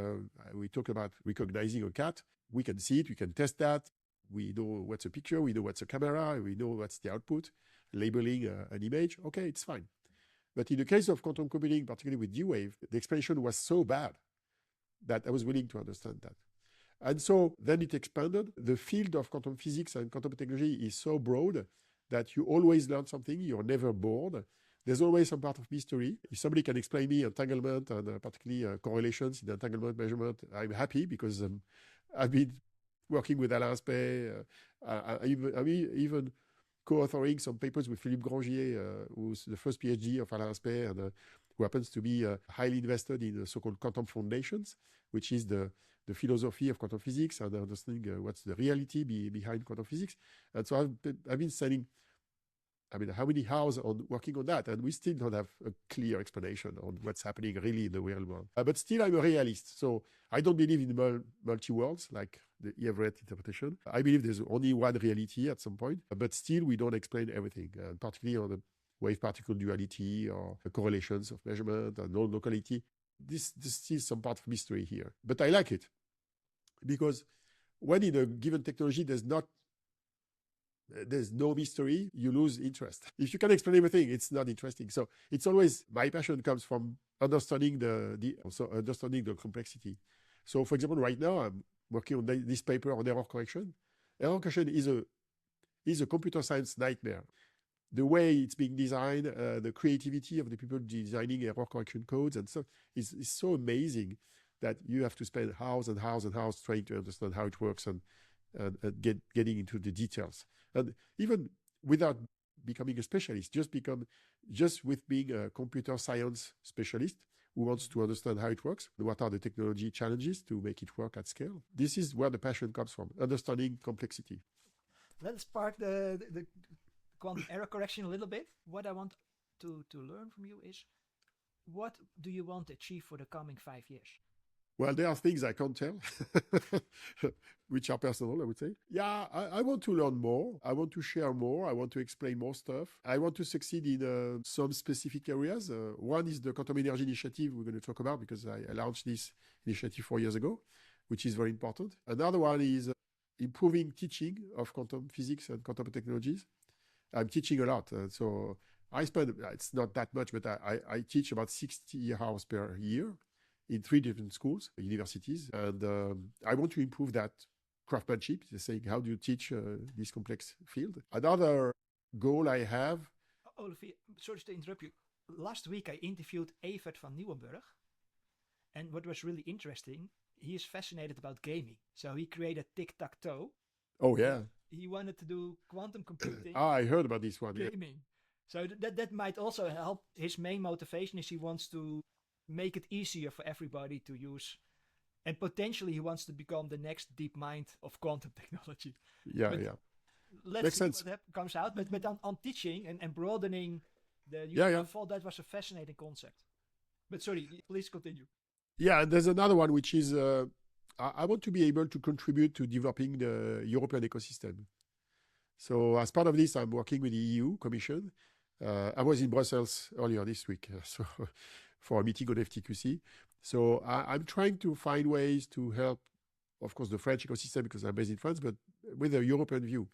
we talk about recognizing a cat. We can see it, we can test that. We know what's a picture, we know what's a camera, we know what's the output, labeling an image. Okay, it's fine. But in the case of quantum computing, particularly with D-Wave, the explanation was so bad that I was willing to understand that. And so then it expanded. The field of quantum physics and quantum technology is so broad that you always learn something, you're never bored. There's always some part of mystery. If somebody can explain me entanglement and particularly correlations in entanglement measurement, I'm happy because I've been working with Alain Aspect. I'm even co-authoring some papers with Philippe Grangier, who's the first PhD of Alain Aspect and who happens to be highly invested in the so-called quantum foundations, which is the philosophy of quantum physics and understanding what's the reality behind quantum physics. And so I've been spending, how many hours on working on that? And we still don't have a clear explanation on what's happening really in the real world. But still, I'm a realist. So I don't believe in multi-worlds like the Everett interpretation. I believe there's only one reality at some point, but still we don't explain everything, particularly on the wave-particle duality or the correlations of measurement and non-locality. This is some part of mystery here, but I like it because when in a given technology there's no mystery, you lose interest. If you can explain everything, it's not interesting. So it's always, my passion comes from understanding understanding the complexity. So for example, right now I'm working on this paper on error correction. Error correction is a computer science nightmare. The way it's being designed, the creativity of the people designing error correction codes and so is so amazing that you have to spend hours and hours and hours trying to understand how it works and getting into the details. And even without becoming a specialist, just with being a computer science specialist who wants to understand how it works, what are the technology challenges to make it work at scale. This is where the passion comes from, understanding complexity. Let's park the quantum error correction a little bit. What I want to learn from you is, what do you want to achieve for the coming 5 years? Well, there are things I can't tell, which are personal, I would say. Yeah, I want to learn more. I want to share more. I want to explain more stuff. I want to succeed in some specific areas. One is the Quantum Energy Initiative we're going to talk about because I launched this initiative 4 years ago, which is very important. Another one is improving teaching of quantum physics and quantum technologies. I'm teaching a lot. So I spend, it's not that much, but I teach about 60 hours per year in 3 different schools, universities. And I want to improve that craftsmanship, saying, how do you teach this complex field? Another goal I have... Olivier, sorry to interrupt you. Last week I interviewed Evert van Nieuwenburg. And what was really interesting, he is fascinated about gaming. So he created tic-tac-toe. Oh, yeah. He wanted to do quantum computing. I heard about this one. Gaming. Yeah. So that might also help. His main motivation is he wants to make it easier for everybody to use, and potentially he wants to become the next deep mind of quantum technology. Yeah, but let's Makes see sense. what comes out. But on teaching and broadening the use of thought, that was a fascinating concept. But sorry, please continue. Yeah, and there's another one which is I want to be able to contribute to developing the European ecosystem. So as part of this, I'm working with the EU Commission. I was in Brussels earlier this week, so for a meeting on FTQC. So I'm trying to find ways to help, of course, the French ecosystem because I'm based in France, but with a European view.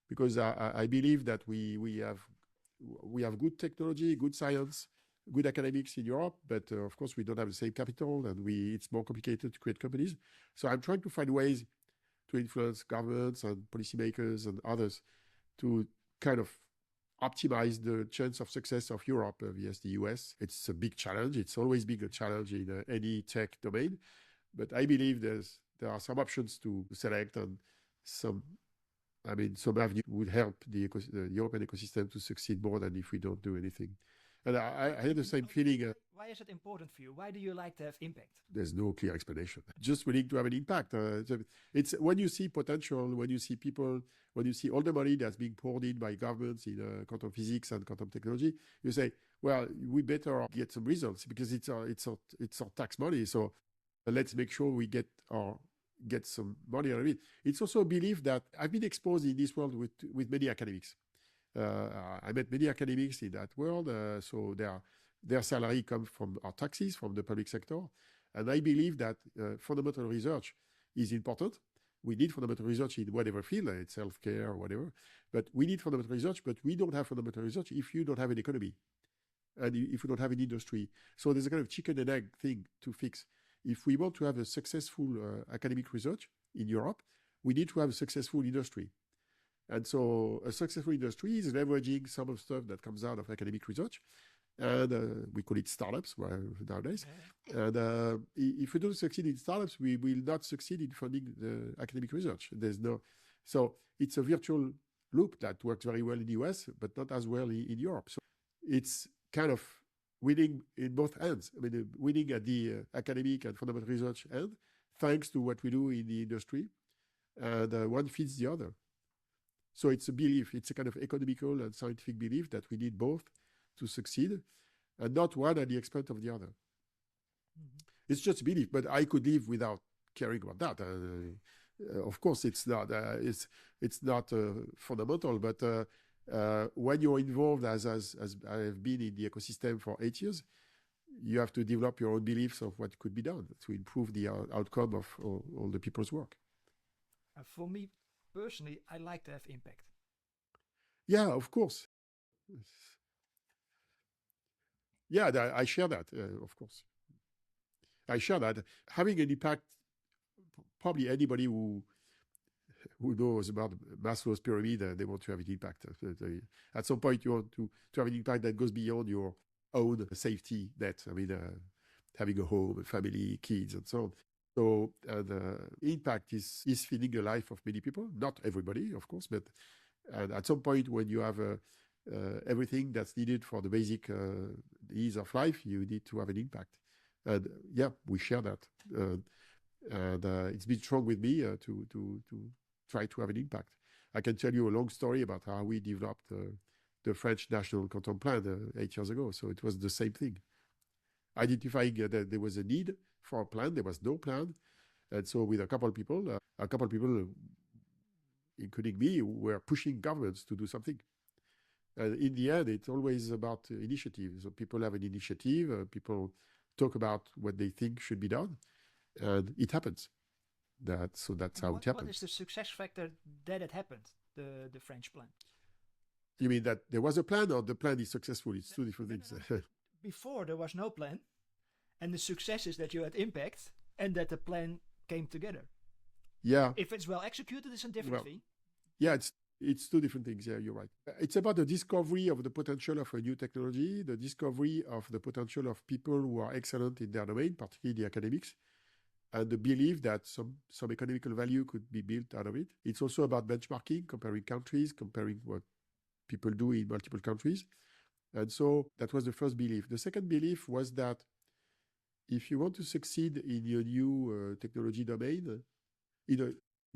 Because I believe that we have good technology, good science, good academics in Europe, but of course we don't have the same capital and it's more complicated to create companies. So I'm trying to find ways to influence governments and policymakers and others to kind of optimize the chance of success of Europe versus the US. It's a big challenge. It's always been a challenge in any tech domain. But I believe there are some options to select, and some avenue would help the European ecosystem to succeed more than if we don't do anything. And I had the same feeling. Why is it important for you? Why do you like to have impact? There's no clear explanation. Just willing to have an impact. It's when you see potential, when you see people, when you see all the money that's being poured in by governments in quantum physics and quantum technology, you say, well, we better get some results because it's our tax money. So let's make sure we get our get some money out of it. It's also a belief that I've been exposed in this world with many academics. I met many academics in that world, so their salary comes from our taxes, from the public sector. And I believe that fundamental research is important. We need fundamental research in whatever field, it's healthcare or whatever. But we need fundamental research, but we don't have fundamental research if you don't have an economy and if you don't have an industry. So there's a kind of chicken and egg thing to fix. If we want to have a successful academic research in Europe, we need to have a successful industry. And so a successful industry is leveraging some of the stuff that comes out of academic research. And we call it startups nowadays. And if we don't succeed in startups, we will not succeed in funding the academic research. So it's a virtual loop that works very well in the US, but not as well in Europe. So it's kind of winning in both ends. I mean, winning at the academic and fundamental research end, thanks to what we do in the industry. And one feeds the other. So it's a belief, it's a kind of economical and scientific belief that we need both to succeed, and not one at the expense of the other. Mm-hmm. It's just a belief, but I could live without caring about that. Of course, it's not fundamental, but when you're involved, as I have been in the ecosystem for 8 years, you have to develop your own beliefs of what could be done to improve the outcome of all the people's work. For me personally, I like to have impact. Yeah, of course. Yeah, I share that, of course. I share that. Having an impact, probably anybody who knows about Maslow's pyramid, they want to have an impact. At some point, you want to have an impact that goes beyond your own safety net. I mean, having a home, a family, kids, and so on. So impact is feeding the life of many people. Not everybody, of course, but at some point when you have everything that's needed for the basic needs of life, you need to have an impact. And yeah, we share that. And it's been strong with me to try to have an impact. I can tell you a long story about how we developed the French National Quantum Plan 8 years ago. So it was the same thing. Identifying that there was a need for a plan, there was no plan. And so with a couple of people, including me, were pushing governments to do something. And in the end, it's always about initiative. So people have an initiative, people talk about what they think should be done, and it happens. So that's how it happens. What is the success factor that it happened, the French plan? You mean that there was a plan, or the plan is successful? It's two different things. Before there was no plan, and the success is that you had impact and that the plan came together. Yeah. If it's well executed, it's a different thing. Yeah, it's two different things. Yeah, you're right. It's about the discovery of the potential of a new technology, the discovery of the potential of people who are excellent in their domain, particularly the academics, and the belief that some economical value could be built out of it. It's also about benchmarking, comparing countries, comparing what people do in multiple countries. And so that was the first belief. The second belief was that if you want to succeed in your new technology domain, in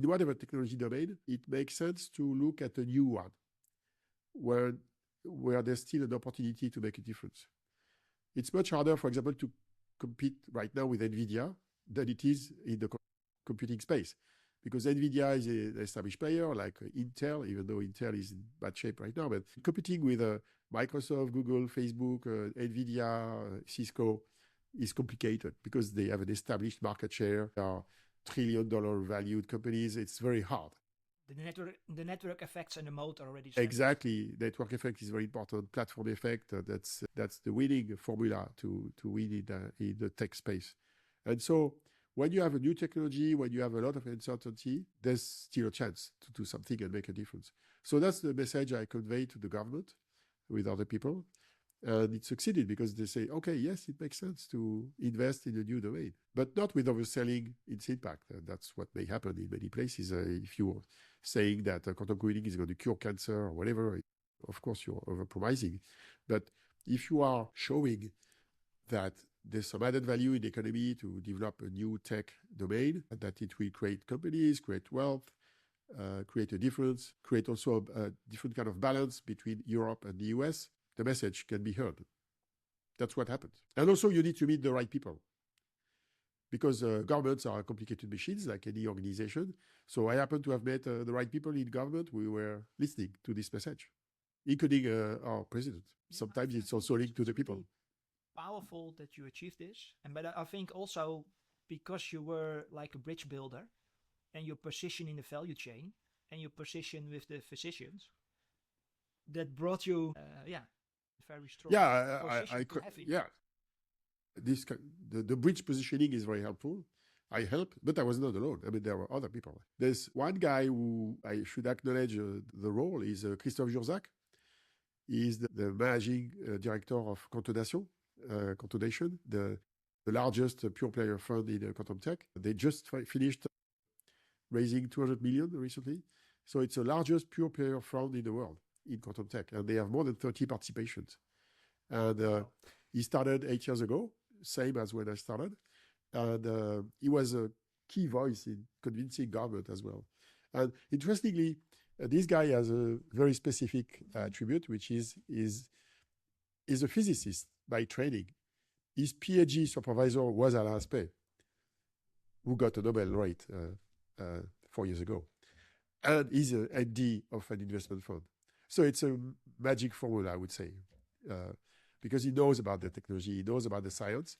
whatever technology domain, it makes sense to look at a new one where there's still an opportunity to make a difference. It's much harder, for example, to compete right now with NVIDIA than it is in the computing space, because NVIDIA is an established player like Intel, even though Intel is in bad shape right now. But competing with Microsoft, Google, Facebook, NVIDIA, Cisco is complicated because they have an established market share. They are trillion-dollar valued companies. It's very hard. The network effects and the moat are already set. Exactly. Network effect is very important. Platform effect, that's the winning formula to win in the tech space. And so when you have a new technology, when you have a lot of uncertainty, there's still a chance to do something and make a difference. So that's the message I convey to the government with other people. And it succeeded because they say, okay, yes, it makes sense to invest in a new domain, but not with overselling its impact. And that's what may happen in many places. If you're saying that quantum computing is going to cure cancer or whatever, of course, you're overpromising. But if you are showing that there's some added value in the economy to develop a new tech domain, that it will create companies, create wealth, create a difference, create also a different kind of balance between Europe and the US, the message can be heard. That's what happens. And also you need to meet the right people. because governments are complicated machines like any organization. So I happen to have met the right people in government. We were listening to this message, including our president. Sometimes it's also linked to the people. Really powerful that you achieved this, but I think also because you were like a bridge builder, and your position in the value chain, and your position with the physicians, that brought you, very strong. The bridge positioning is very helpful. I helped, but I was not alone. I mean, there were other people. There's one guy who I should acknowledge the role is Christophe Jurzac. He is the managing director of Contonation, the largest pure player fund in quantum tech. They just finished raising 200 million recently. So it's the largest pure player fund in the world in quantum tech. And they have more than 30 participations. And he started 8 years ago, same as when I started. And he was a key voice in convincing government as well. And interestingly, this guy has a very specific attribute, which is a physicist by training. His PhD supervisor was Alain Aspect, who got a Nobel laureate 4 years ago. And he's an MD of an investment fund. So it's a magic formula, I would say, because he knows about the technology, he knows about the science.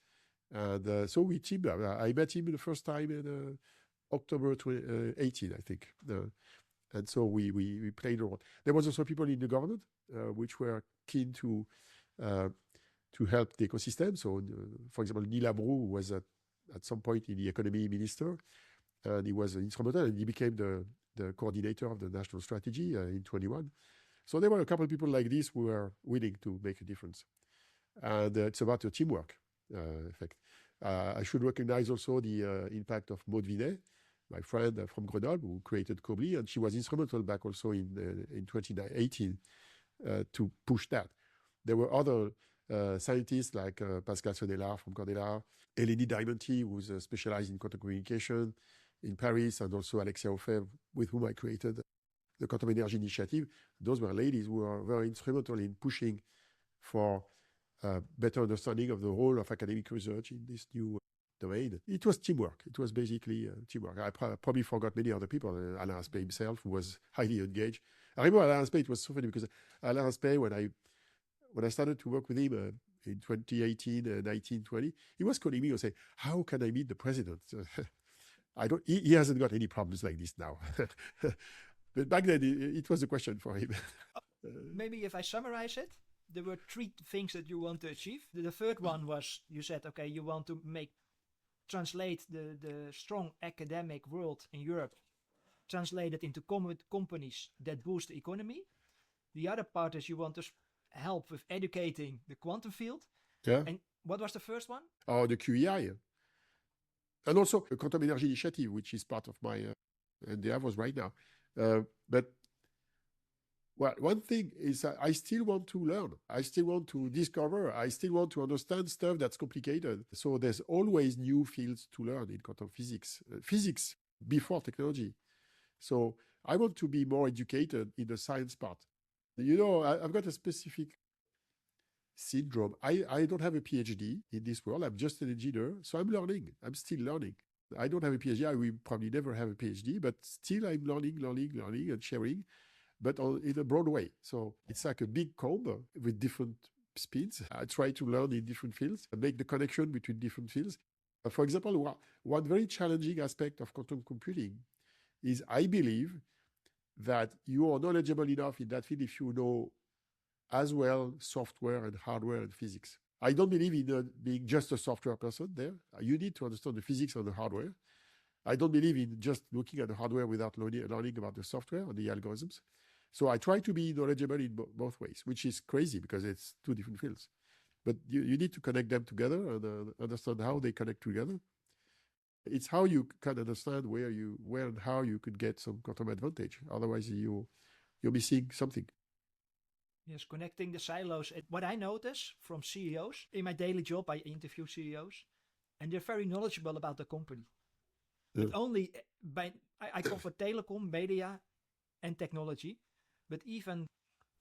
And so we teamed up. I met him the first time in October 2018, I think. And so we played a role. There was also people in the government which were keen to help the ecosystem. So, for example, Neil Abreu was at some point in the economy minister, and he was instrumental, and he became the coordinator of the national strategy in 21. So there were a couple of people like this who were willing to make a difference. And it's about a teamwork effect. I should recognize also the impact of Maud Vinet, my friend from Grenoble, who created Cobly, and she was instrumental back also in 2018 to push that. There were other scientists like Pascal Sonella from Cornell, Eleni Diamanti, who's specialized in quantum communication in Paris, and also Alexia Ofev, with whom I created the Quantum Energy Initiative. Those were ladies who were very instrumental in pushing for better understanding of the role of academic research in this new domain. It was teamwork. It was basically teamwork. I probably forgot many other people. Alain Aspect himself, who was highly engaged. I remember Alain Aspect, it was so funny because Alain Aspect, when I started to work with him in 2018, 19, 20, he was calling me and saying, how can I meet the president? He hasn't got any problems like this now. But back then, it was a question for him. Maybe if I summarize it, there were 3 things that you want to achieve. The third one was, you said, okay, you want to translate the strong academic world in Europe, translate it into companies that boost the economy. The other part is you want to help with educating the quantum field. Yeah. And what was the first one? Oh, the QEI. And also the Quantum Energy Initiative, which is part of my endeavors right now. But well, one thing is I still want to learn. I still want to discover. I still want to understand stuff that's complicated. So there's always new fields to learn in quantum physics. Physics before technology. So I want to be more educated in the science part. You know, I've got a specific syndrome. I don't have a PhD in this world. I'm just an engineer. So I'm learning. I'm still learning. I don't have a PhD. I will probably never have a PhD, but still I'm learning and sharing, but in a broad way. So it's like a big comb with different speeds. I try to learn in different fields and make the connection between different fields. For example, one very challenging aspect of quantum computing is I believe that you are knowledgeable enough in that field if you know as well software and hardware and physics. I don't believe in being just a software person there. You need to understand the physics of the hardware. I don't believe in just looking at the hardware without learning about the software and the algorithms. So I try to be knowledgeable in both ways, which is crazy because it's 2 different fields. But you need to connect them together and understand how they connect together. It's how you can understand where and how you could get some quantum advantage. Otherwise, you're missing something. Yes, connecting the silos. What I notice from CEOs, in my daily job, I interview CEOs, and they're very knowledgeable about the company. Yeah. But only I cover telecom, media, and technology. But even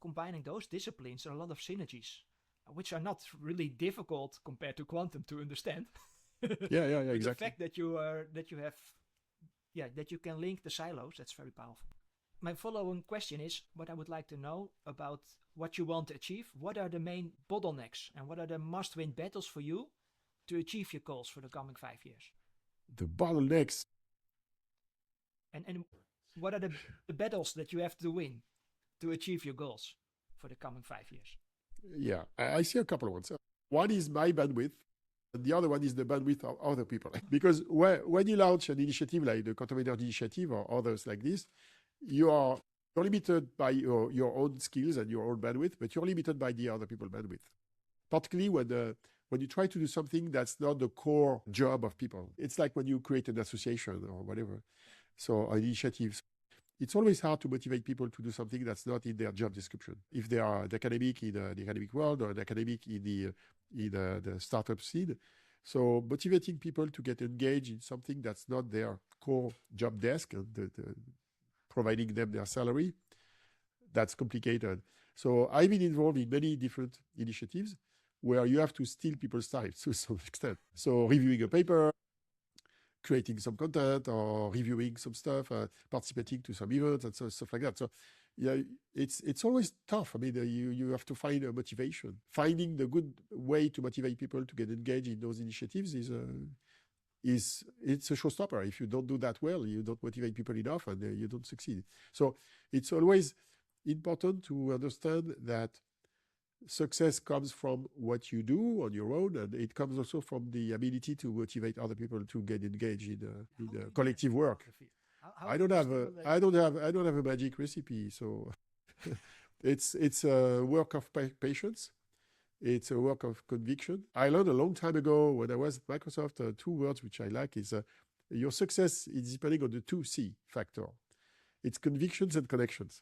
combining those disciplines, there are a lot of synergies, which are not really difficult compared to quantum to understand. Yeah, But exactly. the fact that you can link the silos, that's very powerful. My following question is what I would like to know about what you want to achieve. What are the main bottlenecks and what are the must-win battles for you to achieve your goals for the coming 5 years? The bottlenecks. And what are the battles that you have to win to achieve your goals for the coming 5 years? Yeah, I see a couple of ones. One is my bandwidth, and the other one is the bandwidth of other people. Because when you launch an initiative like the Quantum Energy Initiative or others like this, you're limited by your own skills and your own bandwidth, but you're limited by the other people's bandwidth. Particularly when you try to do something that's not the core job of people. It's like when you create an association or whatever, so an initiative. It's always hard to motivate people to do something that's not in their job description. If they are an academic in the academic world or an academic in the startup scene. So motivating people to get engaged in something that's not their core job desk and providing them their salary, that's complicated. So I've been involved in many different initiatives where you have to steal people's time to some extent. So reviewing a paper, creating some content or reviewing some stuff, participating to some events and stuff like that. So yeah, it's always tough. I mean, you have to find a motivation. Finding the good way to motivate people to get engaged in those initiatives it's a showstopper. If you don't do that well, you don't motivate people enough and you don't succeed. So it's always important to understand that success comes from what you do on your own, and it comes also from the ability to motivate other people to get engaged in collective work. I don't have a magic recipe, so it's a work of patience. It's a work of conviction. I learned a long time ago when I was at Microsoft, 2 words which I like is your success is depending on the 2C factor. It's convictions and connections.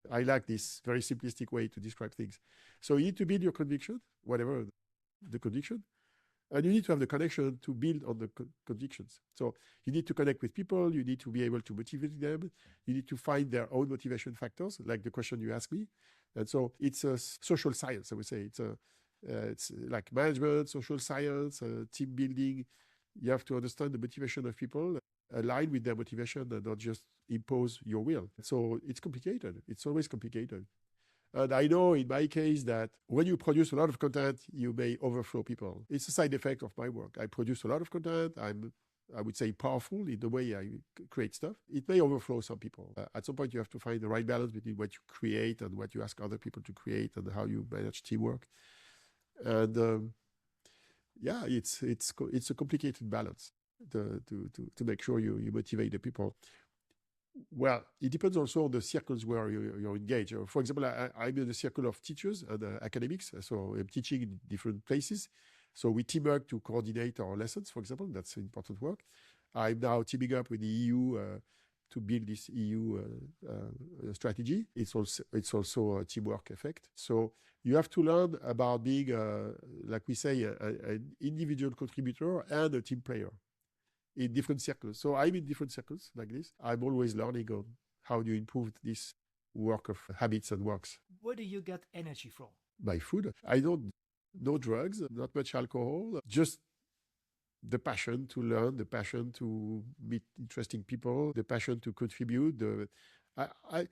I like this very simplistic way to describe things. So you need to build your conviction, whatever the conviction, and you need to have the connection to build on the convictions. So you need to connect with people, you need to be able to motivate them, you need to find their own motivation factors, like the question you asked me. And so it's a social science, I would say. It's like management, social science, team building. You have to understand the motivation of people, align with their motivation and not just impose your will. So it's complicated. It's always complicated. And I know in my case that when you produce a lot of content, you may overflow people. It's a side effect of my work. I produce a lot of content. I would say, powerful in the way I create stuff. It may overflow some people. At some point, you have to find the right balance between what you create and what you ask other people to create and how you manage teamwork. And yeah, it's a complicated balance to make sure you motivate the people. Well, it depends also on the circles where you're engaged. For example, I'm in the circle of teachers and academics, so I'm teaching in different places. So we team up to coordinate our lessons, for example. That's important work. I'm now teaming up with the EU to build this EU strategy. It's also a teamwork effect. So you have to learn about being, like we say, an individual contributor and a team player in different circles. So I'm in different circles like this. I'm always learning on how do you improve this work of habits and works. Where do you get energy from? My food. I don't, no drugs, not much alcohol, just the passion to learn, the passion to meet interesting people, the passion to contribute. I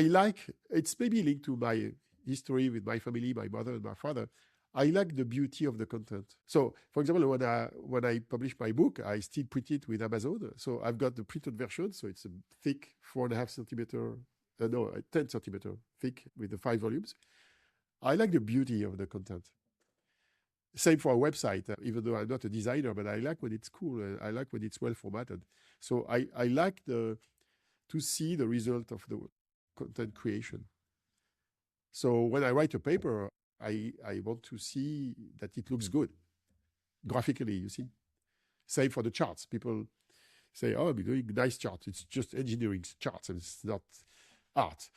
like, it's maybe linked to my history with my family, my mother and my father. I like the beauty of the content. So, for example, when I published my book, I still print it with Amazon. So I've got the printed version. So it's a thick 4.5 centimeter, 10 centimeter thick with the 5 volumes. I like the beauty of the content. Same for a website, even though I'm not a designer, but I like when it's cool. I like when it's well formatted. So I like to see the result of the content creation. So when I write a paper, I want to see that it looks good graphically, you see. Same for the charts. People say, oh, we're doing nice charts. It's just engineering charts and it's not art.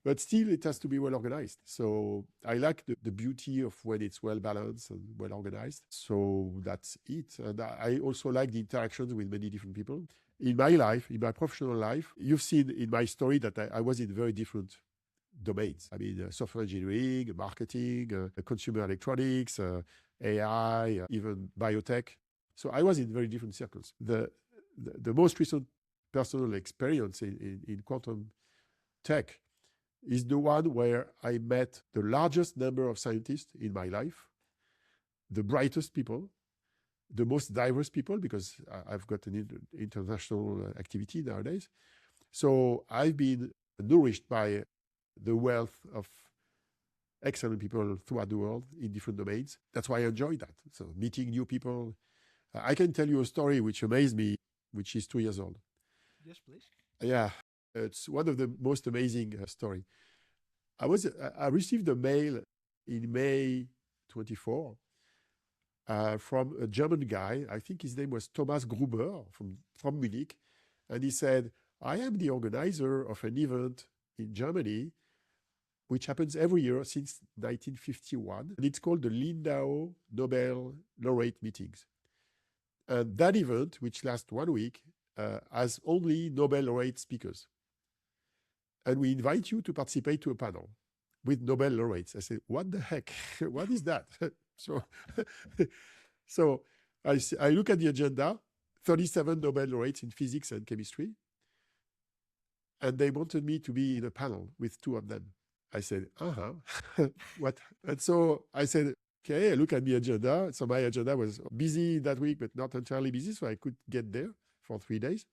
But still, it has to be well organized. So I like the beauty of when it's well balanced and well organized. So that's it. And I also like the interactions with many different people. In my life, in my professional life, you've seen in my story that I was in very different domains. I mean, software engineering, marketing, consumer electronics, AI, even biotech. So I was in very different circles. The most recent personal experience in quantum tech is the one where I met the largest number of scientists in my life, the brightest people, the most diverse people, because I've got an international activity nowadays. So I've been nourished by the wealth of excellent people throughout the world in different domains. That's why I enjoy that. So meeting new people. I can tell you a story which amazed me, which is 2 years old. Yes, please. Yeah, it's one of the most amazing story. I received a mail in May 24 from a German guy. I think his name was Thomas Gruber from Munich. And he said, I am the organizer of an event in Germany, which happens every year since 1951. And it's called the Lindau Nobel Laureate Meetings. And that event, which lasts 1 week, has only Nobel laureate speakers. And we invite you to participate to a panel with Nobel laureates. I said, what the heck? What is that? So I look at the agenda, 37 Nobel laureates in physics and chemistry. And they wanted me to be in a panel with 2 of them. I said, what? And so I said, okay, I look at the agenda. So my agenda was busy that week, but not entirely busy. So I could get there for 3 days.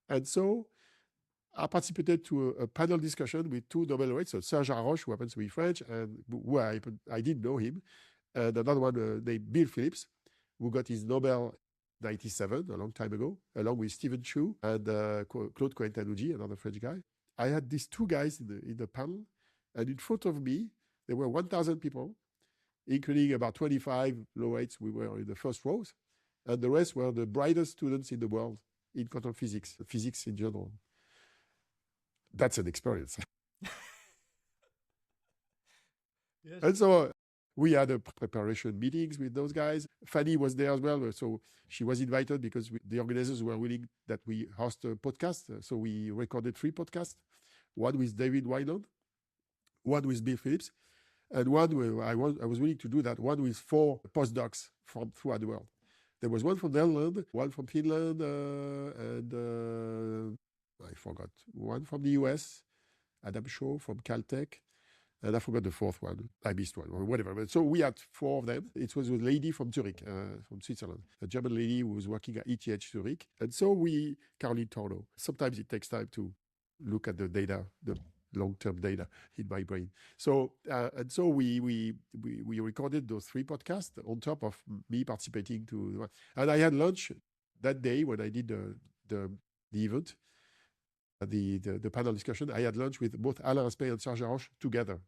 And so I participated to a panel discussion with 2 Nobel laureates. So Serge Haroche, who happens to be French, and who I didn't know him. And another one named Bill Phillips, who got his Nobel 97, a long time ago, along with Stephen Chu and Claude Cohen-Tanouji, another French guy. I had these 2 guys in the panel, and in front of me, there were 1,000 people, including about 25 laureates. We were in the first rows, and the rest were the brightest students in the world in quantum physics in general. That's an experience. Yes. And so we had a preparation meetings with those guys. Fanny was there as well. So she was invited because the organizers were willing that we host a podcast. So we recorded 3 podcasts, one with David Wineland, one with Bill Phillips, and one where I was willing to do that, one with 4 postdocs from throughout the world. There was one from Netherlands, one from Finland, and I forgot, one from the US, Adam Shaw from Caltech, and I forgot the 4th one. I missed one or whatever. But so we had 4 of them. It was a lady from Zurich, from Switzerland, a German lady who was working at ETH Zurich. And so Caroline Torno. Sometimes it takes time to look at the data, the long-term data in my brain. So and so we recorded those 3 podcasts on top of me participating to. And I had lunch that day when I did the event. The panel discussion, I had lunch with both Alain Aspect and Serge Haroche together.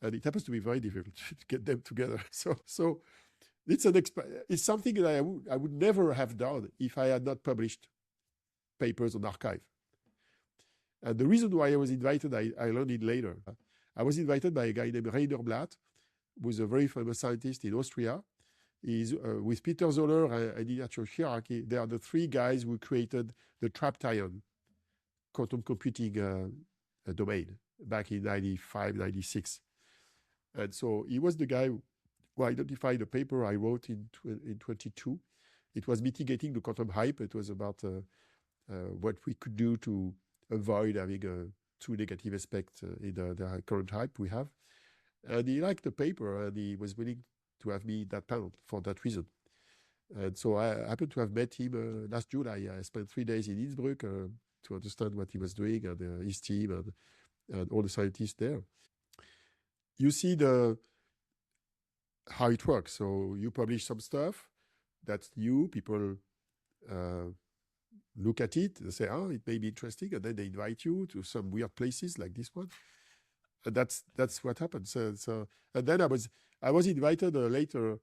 And it happens to be very difficult to get them together. So it's something that I would never have done if I had not published papers on arXiv. And the reason why I was invited, I learned it later. I was invited by a guy named Rainer Blatt, who's a very famous scientist in Austria. He's with Peter Zoller and Ignacio Hierarchy. They are the 3 guys who created the trapped ion quantum computing domain back in 95, 96. And so he was the guy who identified a paper I wrote in 22. It was mitigating the quantum hype. It was about what we could do to avoid having a too negative aspect in the current hype we have. And he liked the paper, and he was willing to have me in that panel for that reason. And so I happened to have met him last July. I spent 3 days in Innsbruck to understand what he was doing, and his team and all the scientists there. You see how it works. So you publish some stuff that's new. People look at it and say, it may be interesting, and then they invite you to some weird places like this one. And that's what happened. So and then I was invited later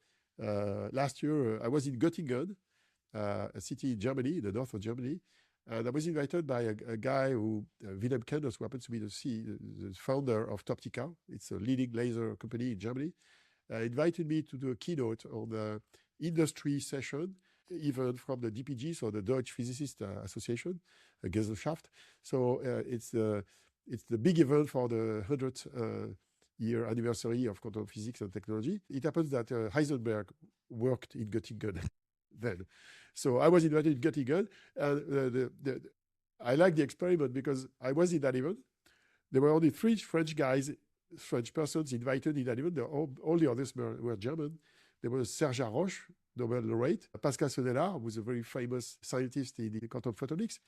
last year. I was in Göttingen, a city in Germany, in the north of Germany. And I was invited by a guy Wilhelm Kenders, who happens to be the founder of Toptica. It's a leading laser company in Germany. Invited me to do a keynote on the industry session, even from the DPG, so the Deutsche Physicist Association, Gesellschaft. So it's the big event for the 100th year anniversary of quantum physics and technology. It happens that Heisenberg worked in Göttingen then. So I was invited in Göttingen, and I liked the experiment because I was in that event. There were only 3 French persons invited in that event. All the others were German. There was Serge Haroche, Nobel laureate, Pascal Sonella, who was a very famous scientist in quantum photonics,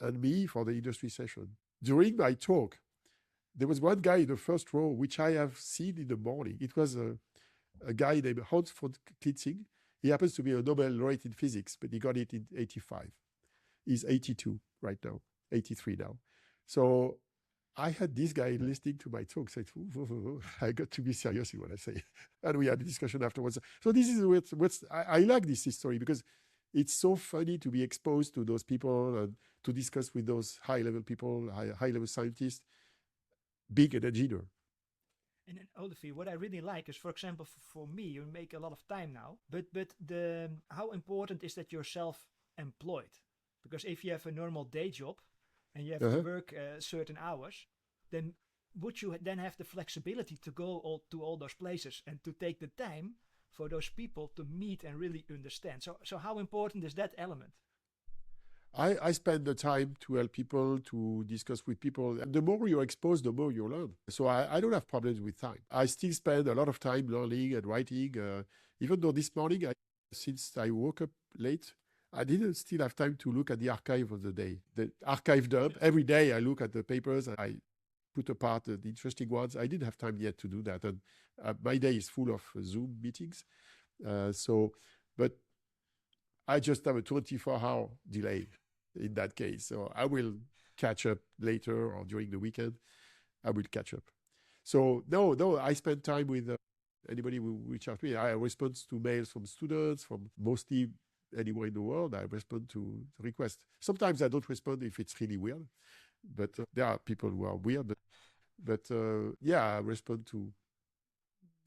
and me for the industry session. During my talk, there was one guy in the first row, which I have seen in the morning. It was a guy named Hans von Klitzing. He happens to be a Nobel laureate in physics, but he got it in 85. He's 82 right now, 83 now. So I had this guy listening to my talk say, I got to be serious in what I say. And we had a discussion afterwards. So this is I like this history because it's so funny to be exposed to those people and to discuss with those high-level people, high-level scientists, big and engineer. And then, Olivier, what I really like is, for example, for me, you make a lot of time now, but how important is that you're self-employed? Because if you have a normal day job and you have to work certain hours, then would you then have the flexibility to go to all those places and to take the time for those people to meet and really understand? So how important is that element? I spend the time to help people, to discuss with people. And the more you're exposed, the more you learn. So I don't have problems with time. I still spend a lot of time learning and writing. Even though this morning, since I woke up late, I didn't still have time to look at the archive of the day. The archive dump, every day I look at the papers and I put apart the interesting ones. I didn't have time yet to do that. And my day is full of Zoom meetings. But I just have a 24-hour delay in that case. So I will catch up later or during the weekend. I will catch up. So no, I spend time with anybody who reach out to me. I respond to mails from students, from mostly anywhere in the world. I respond to requests. Sometimes I don't respond if it's really weird, but there are people who are weird. But I respond to,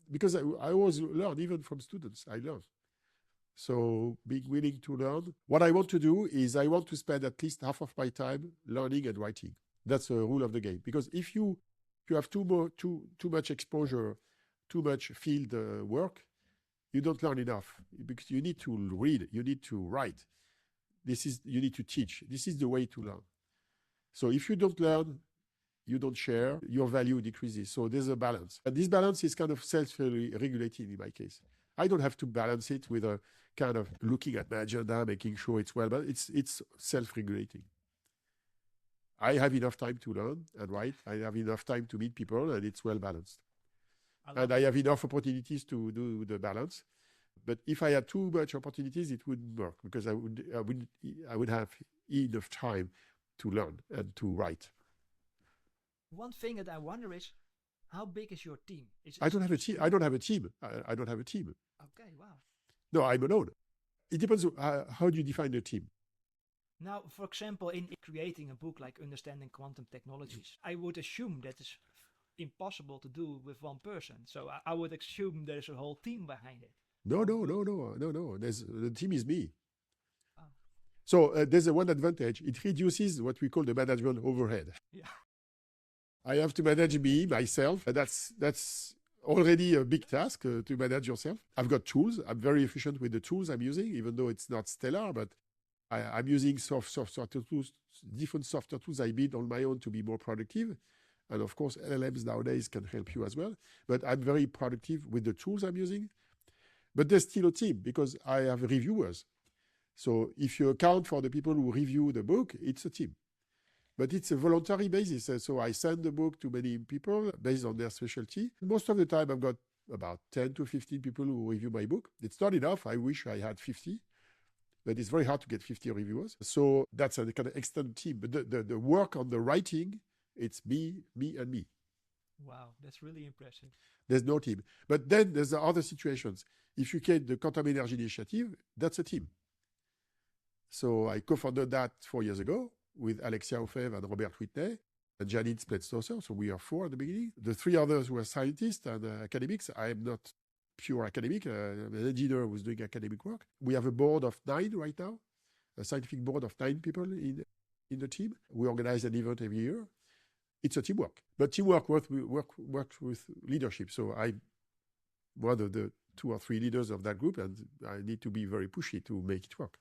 because I always learn, even from students, I learn. So being willing to learn. What I want to do is I want to spend at least half of my time learning and writing. That's a rule of the game. Because if you have too much exposure, too much field work, you don't learn enough, because you need to read, you need to write. You need to teach. This is the way to learn. So if you don't learn, you don't share, your value decreases. So there's a balance. And this balance is kind of self-regulating in my case. I don't have to balance it with a kind of looking at my agenda, making sure it's well, but it's self-regulating. I have enough time to learn and write. I have enough time to meet people, and it's well balanced. And I have enough opportunities to do the balance. But if I had too much opportunities, it wouldn't work, because I would have enough time to learn and to write. One thing that I wonder is, how big is your team? I don't have a team. I don't have a team. I don't have a team. Okay, wow. No, I'm alone. It depends. How do you define a team? Now, for example, in creating a book like Understanding Quantum Technologies, I would assume that is impossible to do with one person. So I would assume there's a whole team behind it. No. The team is me. Oh. So there's one advantage. It reduces what we call the management overhead. Yeah. I have to manage myself. That's already a big task to manage yourself. I've got tools. I'm very efficient with the tools I'm using, even though it's not stellar, but I'm using software tools, different software tools I build on my own to be more productive. And of course, LLMs nowadays can help you as well. But I'm very productive with the tools I'm using. But there's still a team, because I have reviewers. So if you account for the people who review the book, it's a team. But it's a voluntary basis. So I send the book to many people based on their specialty. Most of the time, I've got about 10 to 15 people who review my book. It's not enough. I wish I had 50. But it's very hard to get 50 reviewers. So that's a kind of extended team. But the work on the writing, it's me, and me. Wow, that's really impressive. There's no team. But then there's the other situations. If you get the Quantum Energy Initiative, that's a team. So I co-founded that 4 years ago with Alexia Ofev and Robert Whitney and Janine Spletz-Stosser. So we are 4 at the beginning. The 3 others were scientists and academics. I am not pure academic. I'm an engineer who's doing academic work. We have a board of 9 right now, a scientific board of 9 people in the team. We organize an event every year. it's a teamwork. But teamwork works with leadership. So I'm one of the 2 or 3 leaders of that group, and I need to be very pushy to make it work.